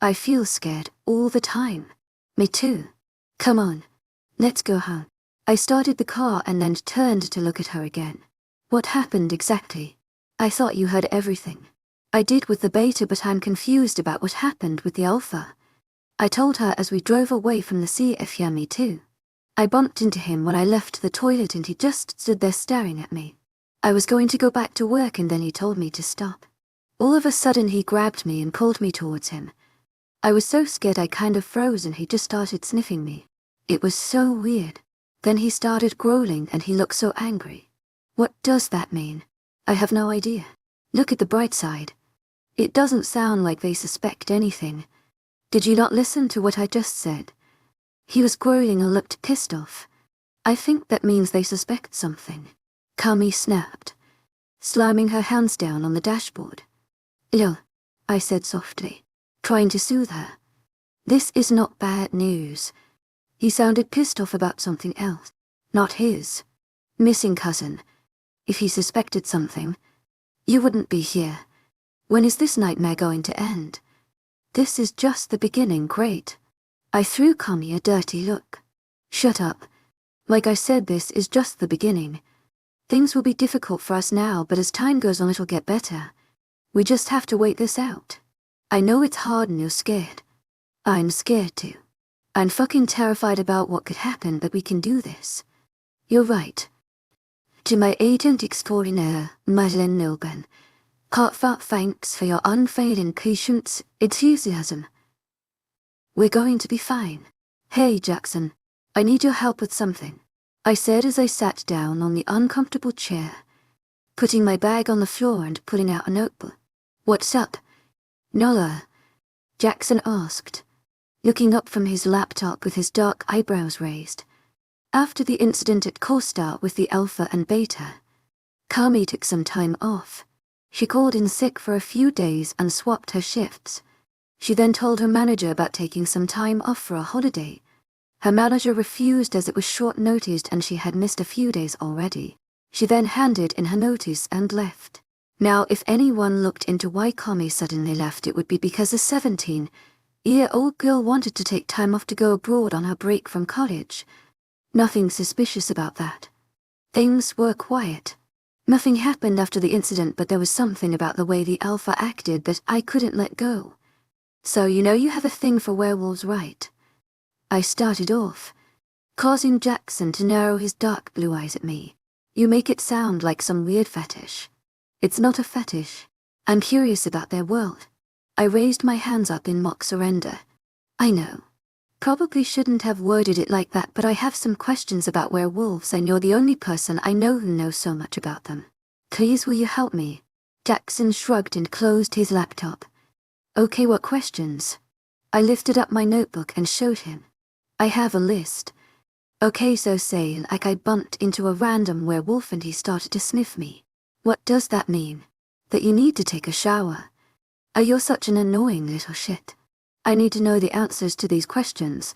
S1: I feel scared all the time. Me too. Come on. Let's go home. I started the car and then turned to look at her again. What happened exactly? I thought you heard everything. I did with the beta, but I'm confused about what happened with the alpha. I told her as we drove away from the 𝐶𝐬𝐻𝐬. Me too. I bumped into him when I left the toilet and he just stood there staring at me. I was going to go back to work and then he told me to stop. All of a sudden he grabbed me and pulled me towards him. I was so scared I kind of froze and he just started sniffing me. It was so weird. Then he started growling and he looked so angry. What does that mean? I have no idea. Look at the bright side. It doesn't sound like they suspect anything. Did you not listen to what I just said? He was growling and looked pissed off. I think that means they suspect something. Cami snapped, slamming her hands down on the dashboard. 𝐿𝐻𝐬, I said softly, trying to soothe her. This is not bad news. He sounded pissed off about something else. Not his missing cousin. If he suspected something, you wouldn't be here. When is this nightmare going to end? This is just the beginning, great. I threw Cami a dirty look. Shut up. Like I said, this is just the beginning. Things will be difficult for us now, but as time goes on it'll get better. We just have to wait this out. I know it's hard and you're scared. I'm scared too. I'm fucking terrified about what could happen, but we can do this. You're right. 𝐴𝐻𝐬𝐻𝐬, 𝐊𝐻𝐬𝐻𝐬. Heartfelt thanks for your unfailing patience, enthusiasm. We're going to be fine. Hey Jackson, I need your help with something, I said as I sat down on the uncomfortable chair, putting my bag on the floor and pulling out a notebook. What's up? 𝐿𝐻𝐬, Jackson asked, looking up from his laptop with his dark eyebrows raised. After the incident at 𝐶𝐮𝐧𝐷 with the alpha and beta, Cami took some time off. She called in sick for a few days and swapped her shifts. She then told her manager about taking some time off for a holiday. Her manager refused as it was short notice and she had missed a few days already. She then handed in her notice and left. Now, if anyone looked into why Cami suddenly left, it would be because a 17-year-old girl wanted to take time off to go abroad on her break from college. Nothing suspicious about that. Things were quiet. Nothing happened after the incident, but there was something about the way the alpha acted that I couldn't let go. So you know you have a thing for werewolves, right? I started off, causing Jackson to narrow his dark blue eyes at me. You make it sound like some weird fetish. It's not a fetish. I'm curious about their world. I raised my hands up in mock surrender. I know. Probably shouldn't have worded it like that, but I have some questions about werewolves and you're the only person I know who knows so much about them. Please, will you help me? Jackson shrugged and closed his laptop. Okay, what questions? I lifted up my notebook and showed him. I have a list. Okay, so say like I bumped into a random werewolf and he started to sniff me. What does that mean? That you need to take a shower? You're such an annoying little shit. I need to know the answers to these questions.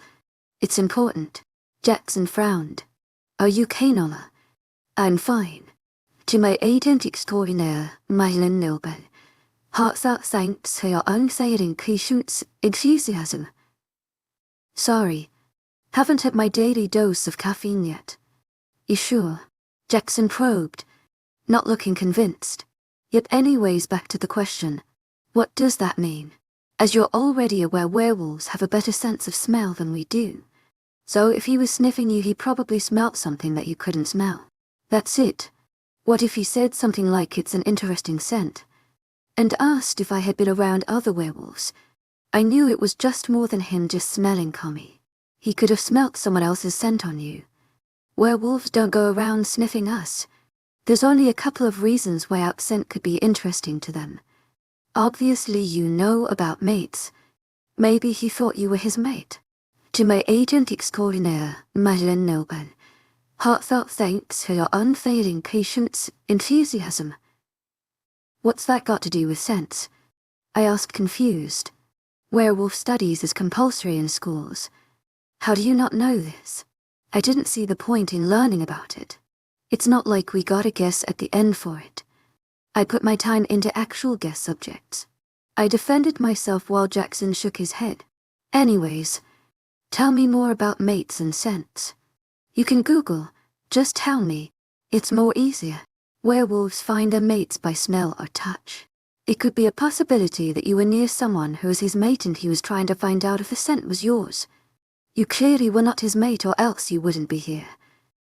S1: It's important. Jackson frowned. Are you okay, 𝐿𝐻𝐬? I'm fine. 𝐴𝐻𝐬𝐻𝐬, 𝐊𝐻𝐬𝐻𝐬. Heartfelt thanks for your unfailing patience, enthusiasm. Sorry, haven't had my daily dose of caffeine yet. You sure? Jackson probed, not looking convinced. Yet anyways, back to the question. What does that mean? As you're already aware, werewolves have a better sense of smell than we do. So if he was sniffing you, he probably smelt something that you couldn't smell. That's it. What if he said something like it's an interesting scent? And asked if I had been around other werewolves. I knew it was just more than him just smelling Cami. He could have smelt someone else's scent on you. Werewolves don't go around sniffing us. There's only a couple of reasons why our scent could be interesting to them. Obviously you know about mates. Maybe he thought you were his mate. 𝐴𝐻𝐬𝐻𝐬, 𝐊𝐻𝐬𝐻𝐬. Heartfelt thanks for your unfailing patience, enthusiasm. What's that got to do with scents? I asked, confused. Werewolf studies is compulsory in schools. How do you not know this? I didn't see the point in learning about it. It's not like we got a guess at the end for it. I put my time into actual guess subjects. I defended myself while Jackson shook his head. Anyways, tell me more about mates and scents. You can Google, just tell me. It's more easier. Werewolves find their mates by smell or touch. It could be a possibility that you were near someone who was his mate and he was trying to find out if the scent was yours. You clearly were not his mate or else you wouldn't be here.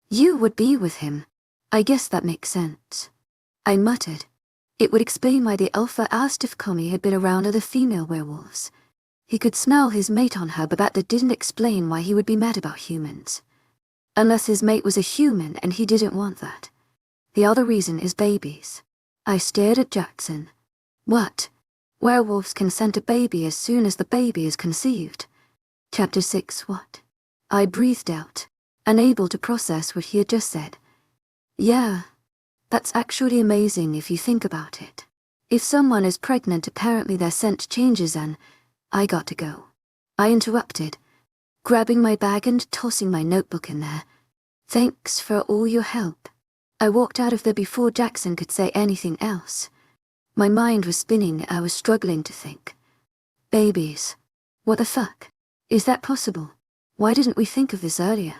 S1: You would be with him. I guess that makes sense. I muttered. It would explain why the alpha asked if Cami had been around other female werewolves. He could smell his mate on her, but that didn't explain why he would be mad about humans. Unless his mate was a human and he didn't want that. The other reason is babies. I stared at Jackson. What? Werewolves can scent a baby as soon as the baby is conceived. Chapter 6 what? I breathed out, unable to process what he had just said. Yeah, that's actually amazing if you think about it. If someone is pregnant, apparently their scent changes and I got to go. I interrupted, grabbing my bag and tossing my notebook in there. Thanks for all your help. I walked out of there before Jackson could say anything else. My mind was spinning, I was struggling to think. Babies. What the fuck? Is that possible? Why didn't we think of this earlier?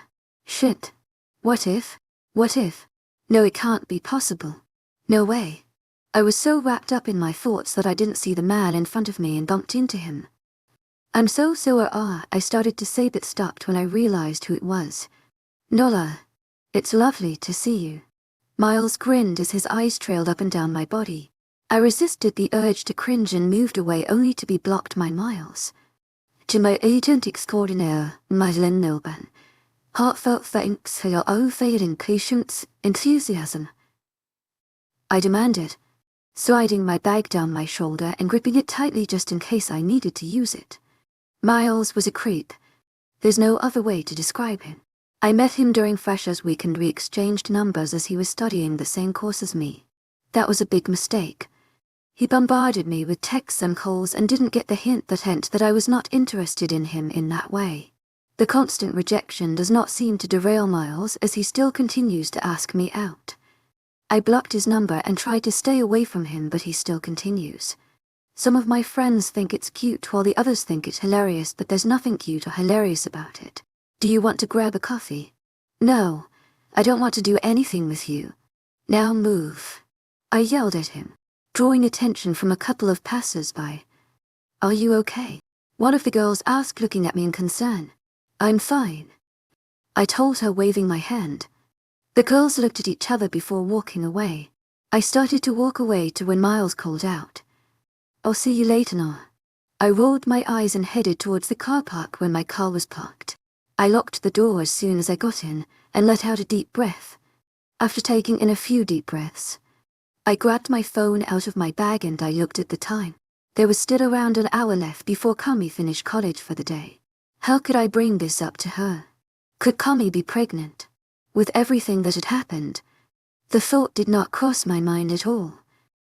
S1: Shit. What if? What if? No, it can't be possible. No way. I was so wrapped up in my thoughts that I didn't see the man in front of me and bumped into him. I started to say but stopped when I realized who it was. Nola. It's lovely to see you. Miles grinned as his eyes trailed up and down my body. I resisted the urge to cringe and moved away only to be blocked by Miles. 𝐿𝐢𝐧𝐸 𝐷𝐞𝐝𝐬. Heartfelt thanks for your unfailing patience, enthusiasm. I demanded, sliding my bag down my shoulder and gripping it tightly just in case I needed to use it. Miles was a creep. There's no other way to describe him. I met him during Freshers Week and we exchanged numbers as he was studying the same course as me. That was a big mistake. He bombarded me with texts and calls and didn't get the hint that I was not interested in him in that way. The constant rejection does not seem to derail Miles as he still continues to ask me out. I blocked his number and tried to stay away from him, but he still continues. Some of my friends think it's cute while the others think it's hilarious, but there's nothing cute or hilarious about it. Do you want to grab a coffee? No, I don't want to do anything with you. Now move. I yelled at him, drawing attention from a couple of passers-by. Are you okay? One of the girls asked, looking at me in concern. I'm fine. I told her, waving my hand. The girls looked at each other before walking away. I started to walk away to when Miles called out. I'll see you later now. I rolled my eyes and headed towards the car park when my car was parked. I locked the door as soon as I got in and let out a deep breath. After taking in a few deep breaths, I grabbed my phone out of my bag and I looked at the time. There was still around an hour left before Cami finished college for the day. How could I bring this up to her? Could Cami be pregnant? With everything that had happened, the thought did not cross my mind at all.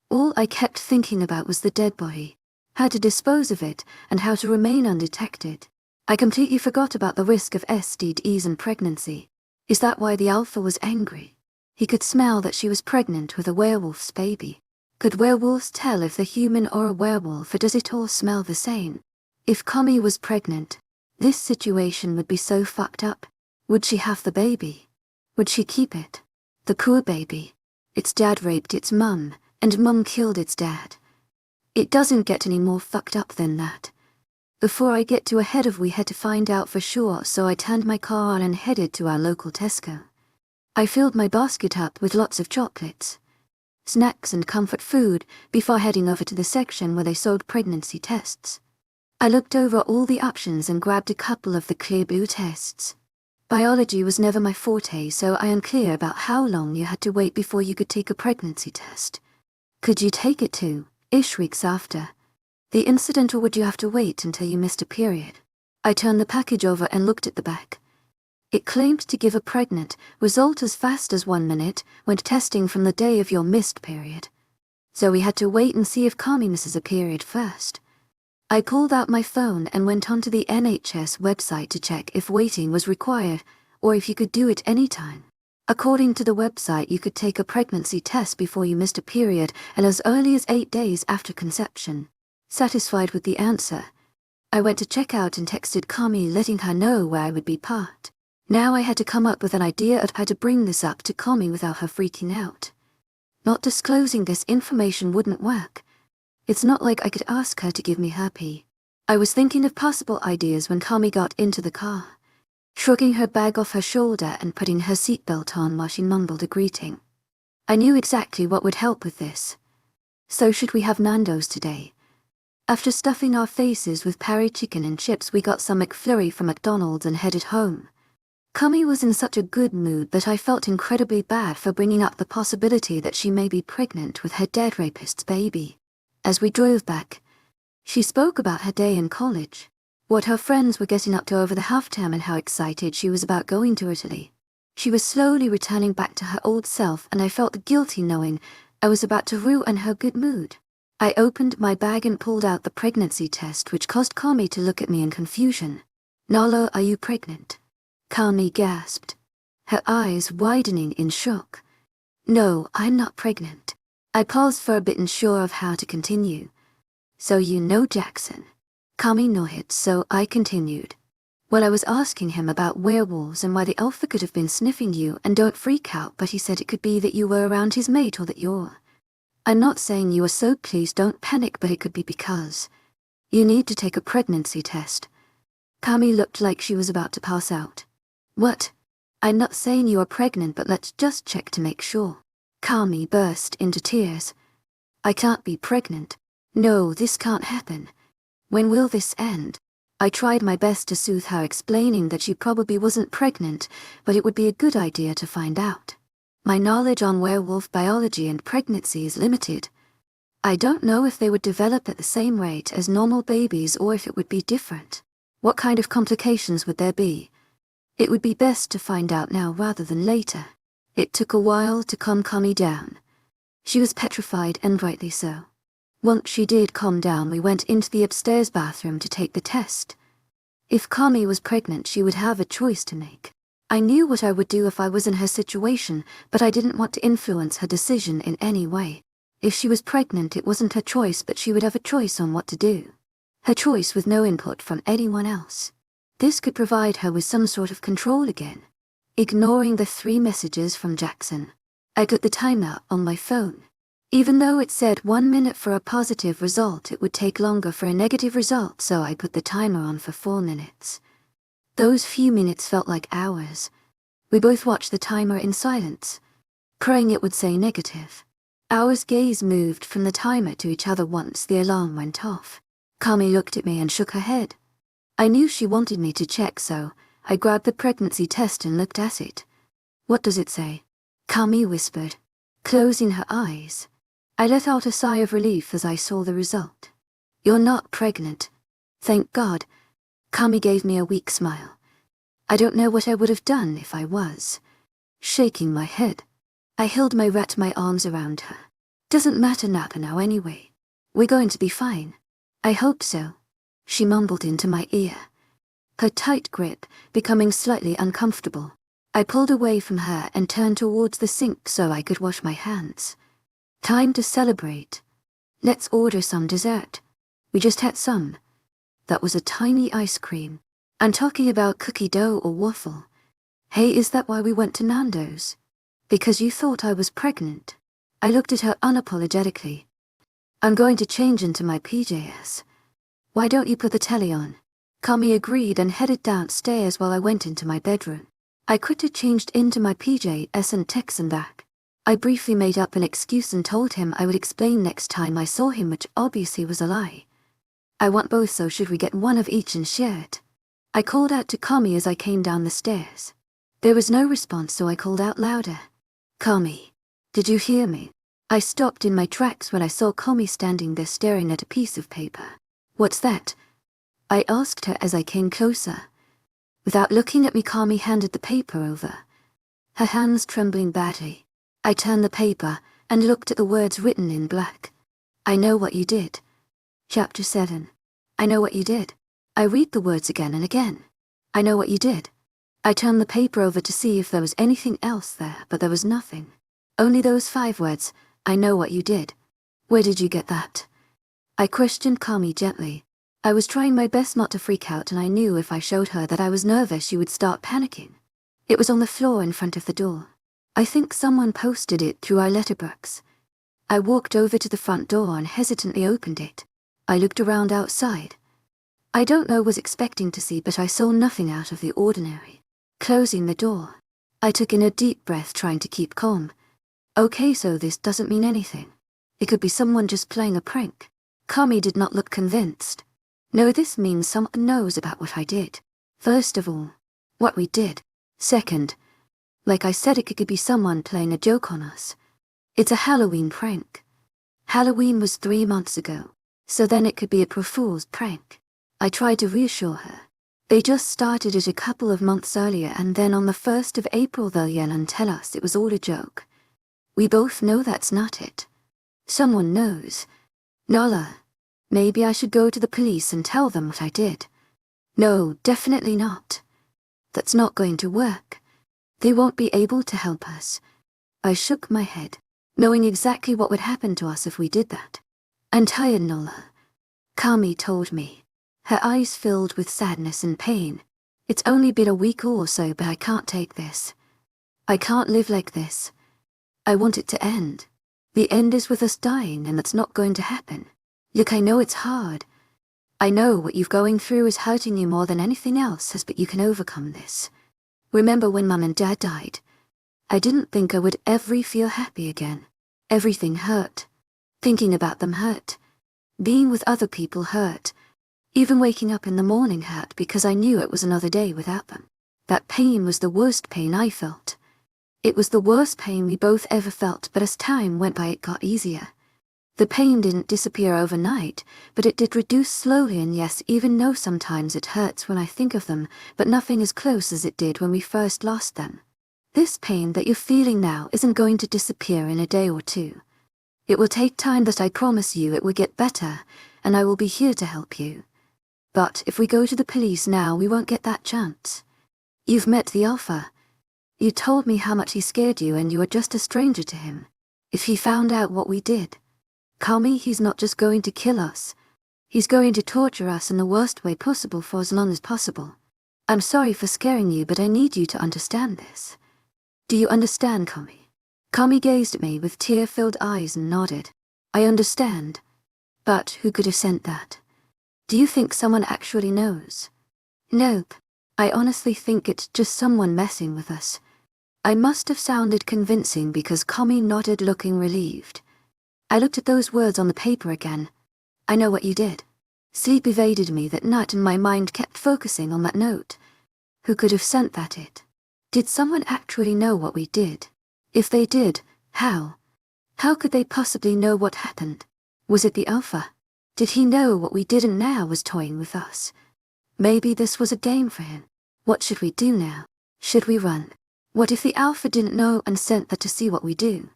S1: All I kept thinking about was the dead body, how to dispose of it, and how to remain undetected. I completely forgot about the risk of STDs and pregnancy. Is that why the alpha was angry? He could smell that she was pregnant with a werewolf's baby. Could werewolves tell if they're human or a werewolf, or does it all smell the same? If Cami was pregnant, this situation would be so fucked up. Would she have the baby? Would she keep it? The poor baby. Its dad raped its mum, and mum killed its dad. It doesn't get any more fucked up than that. Before I get too ahead of, we had to find out for sure, so I turned my car on and headed to our local Tesco. I filled my basket up with lots of chocolates, snacks and comfort food before heading over to the section where they sold pregnancy tests. I looked over all the options and grabbed a couple of the 𝐊𝐲 tests. Biology was never my forte, so I am clear about how long you had to wait before you could take a pregnancy test. Could you take it 2-ish weeks after the incident, or would you have to wait until you missed a period? I turned the package over and looked at the back. It claimed to give a pregnant result as fast as 1 minute when testing from the day of your missed period. So we had to wait and see if Cami misses a period first. I pulled out my phone and went onto the NHS website to check if waiting was required or if you could do it anytime. According to the website, you could take a pregnancy test before you missed a period and as early as 8 days after conception. Satisfied with the answer, I went to check out and texted Cami letting her know where I would be parked. Now I had to come up with an idea of how to bring this up to Cami without her freaking out. Not disclosing this information wouldn't work. It's not like I could ask her to give me her pee. I was thinking of possible ideas when Cami got into the car, shrugging her bag off her shoulder and putting her seatbelt on while she mumbled a greeting. I knew exactly what would help with this. So should we have Nando's today? After stuffing our faces with peri chicken and chips, we got some McFlurry from McDonald's and headed home. Cami was in such a good mood that I felt incredibly bad for bringing up the possibility that she may be pregnant with her dead rapist's baby. As we drove back, she spoke about her day in college, what her friends were getting up to over the half-term and how excited she was about going to Italy. She was slowly returning back to her old self, and I felt guilty knowing I was about to ruin her good mood. I opened my bag and pulled out the pregnancy test, which caused Cami to look at me in confusion. "Nala, are you pregnant?" Cami gasped, her eyes widening in shock. "No, I'm not pregnant." I paused for a bit, unsure of how to continue. "So you know Jackson?" Cami nodded, so I continued. "Well, I was asking him about werewolves and why the alpha could have been sniffing you, and don't freak out, but he said it could be that you were around his mate or that you're... I'm not saying you are, so please don't panic, but it could be because you need to take a pregnancy test." Cami looked like she was about to pass out. "What? I'm not saying you are pregnant, but let's just check to make sure." Cami burst into tears. "I can't be pregnant. No, this can't happen. When will this end?" I tried my best to soothe her, explaining that she probably wasn't pregnant, but it would be a good idea to find out. My knowledge on werewolf biology and pregnancy is limited. I don't know if they would develop at the same rate as normal babies or if it would be different. What kind of complications would there be? It would be best to find out now rather than later. It took a while to calm Cami down. She was petrified, and rightly so. Once she did calm down, we went into the upstairs bathroom to take the test. If Cami was pregnant, she would have a choice to make. I knew what I would do if I was in her situation, but I didn't want to influence her decision in any way. If she was pregnant, it wasn't her choice, but she would have a choice on what to do. Her choice with no input from anyone else. This could provide her with some sort of control again. Ignoring the 3 messages from Jackson, I got the timer on my phone. Even though it said 1 minute for a positive result, it would take longer for a negative result, so I put the timer on for 4 minutes. Those few minutes felt like hours. We both watched the timer in silence, praying it would say negative. Our gaze moved from the timer to each other once the alarm went off. Cami looked at me and shook her head. I knew she wanted me to check, so I grabbed the pregnancy test and looked at it. "What does it say?" Cami whispered, closing her eyes. I let out a sigh of relief as I saw the result. "You're not pregnant. Thank God." Cami gave me a weak smile. "I don't know what I would have done if I was." Shaking my head, I held my arms around her. "Doesn't matter now anyway. We're going to be fine." "I hope so," she mumbled into my ear, her tight grip becoming slightly uncomfortable. I pulled away from her and turned towards the sink so I could wash my hands. "Time to celebrate. Let's order some dessert. We just had some." That was a tiny ice cream. I'm talking about cookie dough or waffle. "Hey, is that why we went to Nando's? Because you thought I was pregnant?" I looked at her unapologetically. "I'm going to change into my PJs. Why don't you put the telly on?" Cami agreed and headed downstairs while I went into my bedroom. I quickly changed into my PJs and texted back. I briefly made up an excuse and told him I would explain next time I saw him, which obviously was a lie. "I want both, so should we get one of each and share it?" I called out to Cami as I came down the stairs. There was no response, so I called out louder. "Cami, did you hear me?" I stopped in my tracks when I saw Cami standing there staring at a piece of paper. "What's that?" I asked her as I came closer. Without looking at me, Cami handed the paper over, her hands trembling badly. I turned the paper and looked at the words written in black. "I know what you did." Chapter 7. I know what you did. I read the words again and again. I know what you did. I turned the paper over to see if there was anything else there, but there was nothing. Only those 5 words, "I know what you did." "Where did you get that?" I questioned Cami gently. I was trying my best not to freak out, and I knew if I showed her that I was nervous she would start panicking. It was on the floor in front of the door. I think someone posted it through our letterbox. I walked over to the front door and hesitantly opened it. I looked around outside. I don't know what I was expecting to see, but I saw nothing out of the ordinary. Closing the door, I took in a deep breath, trying to keep calm. Okay, so this doesn't mean anything. It could be someone just playing a prank. Cami did not look convinced. No, this means someone knows about what I did. First of all, what we did. Second, like I said, it could be someone playing a joke on us. It's a Halloween prank. Halloween was 3 months ago, so then it could be a April Fool's prank. I tried to reassure her. They just started it a couple of months earlier, and then on the 1st of April they'll yell and tell us it was all a joke. We both know that's not it. Someone knows. Nala, maybe I should go to the police and tell them what I did. No, definitely not. That's not going to work. They won't be able to help us. I shook my head, knowing exactly what would happen to us if we did that. I'm tired, Nala. Cami told me, her eyes filled with sadness and pain. It's only been a week or so, but I can't take this. I can't live like this. I want it to end. The end is with us dying, and that's not going to happen. Look, I know it's hard. I know what you're going through is hurting you more than anything else has, but you can overcome this. Remember when Mum and Dad died? I didn't think I would ever feel happy again. Everything hurt. Thinking about them hurt. Being with other people hurt. Even waking up in the morning hurt because I knew it was another day without them. That pain was the worst pain I felt. It was the worst pain we both ever felt, but as time went by it got easier. The pain didn't disappear overnight, but it did reduce slowly, and yes, even though sometimes it hurts when I think of them, but nothing as close as it did when we first lost them. This pain that you're feeling now isn't going to disappear in a day or two. It will take time, but I promise you it will get better, and I will be here to help you. But if we go to the police now, we won't get that chance. You've met the Alpha. You told me how much he scared you, and you are just a stranger to him. If he found out what we did, Cami, he's not just going to kill us. He's going to torture us in the worst way possible for as long as possible. I'm sorry for scaring you, but I need you to understand this. Do you understand, Cami? Cami gazed at me with tear-filled eyes and nodded. I understand. But who could have sent that? Do you think someone actually knows? Nope. I honestly think it's just someone messing with us. I must have sounded convincing because Cami nodded, looking relieved. I looked at those words on the paper again. I know what you did. Sleep evaded me that night and my mind kept focusing on that note. Who could have sent that it? Did someone actually know what we did? If they did, how? How could they possibly know what happened? Was it the Alpha? Did he know what we did and now was toying with us? Maybe this was a game for him. What should we do now? Should we run? What if the Alpha didn't know and sent that to see what we do?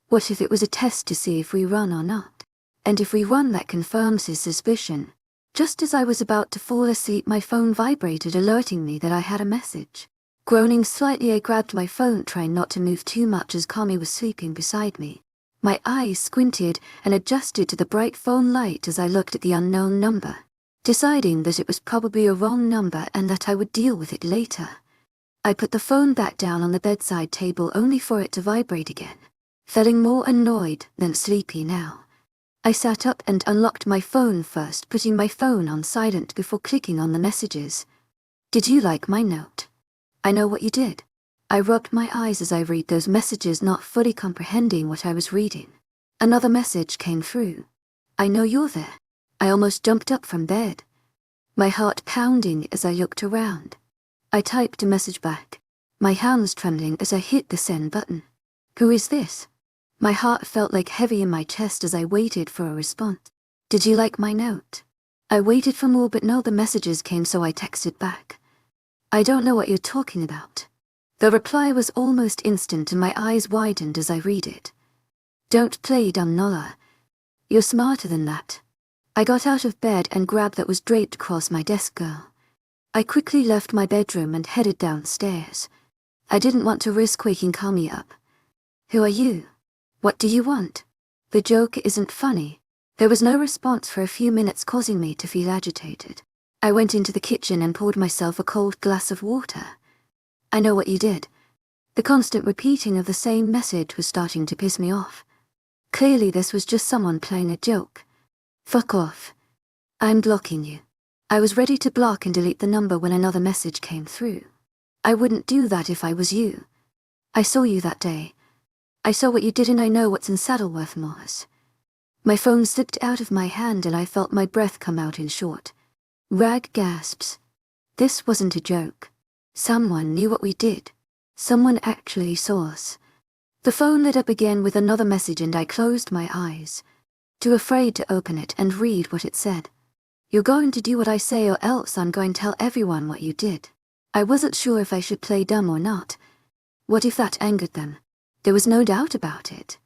S1: What if it was a test to see if we run or not? And if we run, that confirms his suspicion. Just as I was about to fall asleep, my phone vibrated, alerting me that I had a message. Groaning slightly, I grabbed my phone, trying not to move too much as Cami was sleeping beside me. My eyes squinted and adjusted to the bright phone light as I looked at the unknown number, deciding that it was probably a wrong number and that I would deal with it later. I put the phone back down on the bedside table only for it to vibrate again, feeling more annoyed than sleepy now. I sat up and unlocked my phone first, putting my phone on silent before clicking on the messages. Did you like my note? I know what you did. I rubbed my eyes as I read those messages, not fully comprehending what I was reading. Another message came through. I know you're there. I almost jumped up from bed, my heart pounding as I looked around. I typed a message back, my hands trembling as I hit the send button. Who is this? My heart felt like heavy in my chest as I waited for a response. Did you like my note? I waited for more, but no, the messages came, so I texted back. I don't know what you're talking about. The reply was almost instant and my eyes widened as I read it. Don't play dumb, Nala. You're smarter than that. I got out of bed and grabbed that was draped across my desk, girl. I quickly left my bedroom and headed downstairs. I didn't want to risk waking Cami up. Who are you? What do you want? The joke isn't funny. There was no response for a few minutes, causing me to feel agitated. I went into the kitchen and poured myself a cold glass of water. I know what you did. The constant repeating of the same message was starting to piss me off. Clearly this was just someone playing a joke. Fuck off. I'm blocking you. I was ready to block and delete the number when another message came through. I wouldn't do that if I was you. I saw you that day. I saw what you did and I know what's in 𝐵𝐷 Morris. My phone slipped out of my hand and I felt my breath come out in short. Rag gasps. This wasn't a joke. Someone knew what we did. Someone actually saw us. The phone lit up again with another message and I closed my eyes, too afraid to open it and read what it said. You're going to do what I say or else I'm going to tell everyone what you did. I wasn't sure if I should play dumb or not. What if that angered them? There was no doubt about it.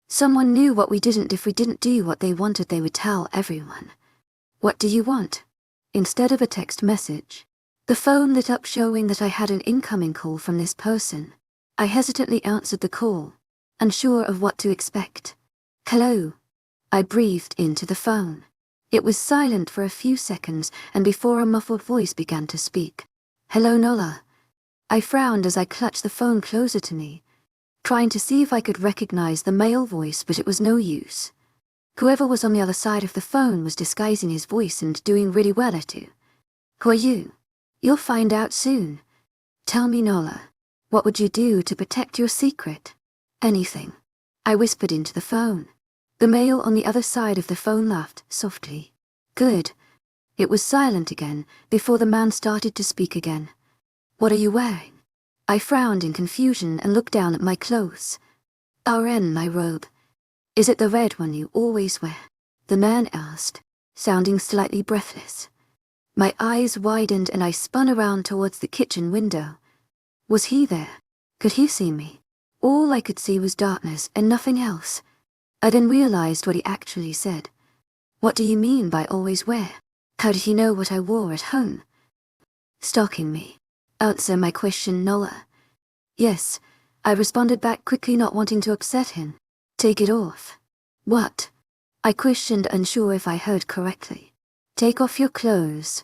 S1: Someone knew what we did and if we didn't do what they wanted they would tell everyone. What do you want? Instead of a text message. The phone lit up showing that I had an incoming call from this person. I hesitantly answered the call, unsure of what to expect. Hello. I breathed into the phone. It was silent for a few seconds and before a muffled voice began to speak. Hello Nola. I frowned as I clutched the phone closer to me, trying to see if I could recognize the male voice, but it was no use. Whoever was on the other side of the phone was disguising his voice and doing really well at it. Who are you? You'll find out soon. Tell me, Nola, what would you do to protect your secret? Anything. I whispered into the phone. The male on the other side of the phone laughed softly. Good. It was silent again before the man started to speak again. What are you wearing? I frowned in confusion and looked down at my clothes. My robe. Is it the red one you always wear? The man asked, sounding slightly breathless. My eyes widened and I spun around towards the kitchen window. Was he there? Could he see me? All I could see was darkness and nothing else. I then realized what he actually said. What do you mean by always wear? How did he know what I wore at home? Stalking me. Answer my question, Nola. Yes, I responded back quickly, not wanting to upset him. Take it off. What? I questioned, unsure if I heard correctly. Take off your clothes.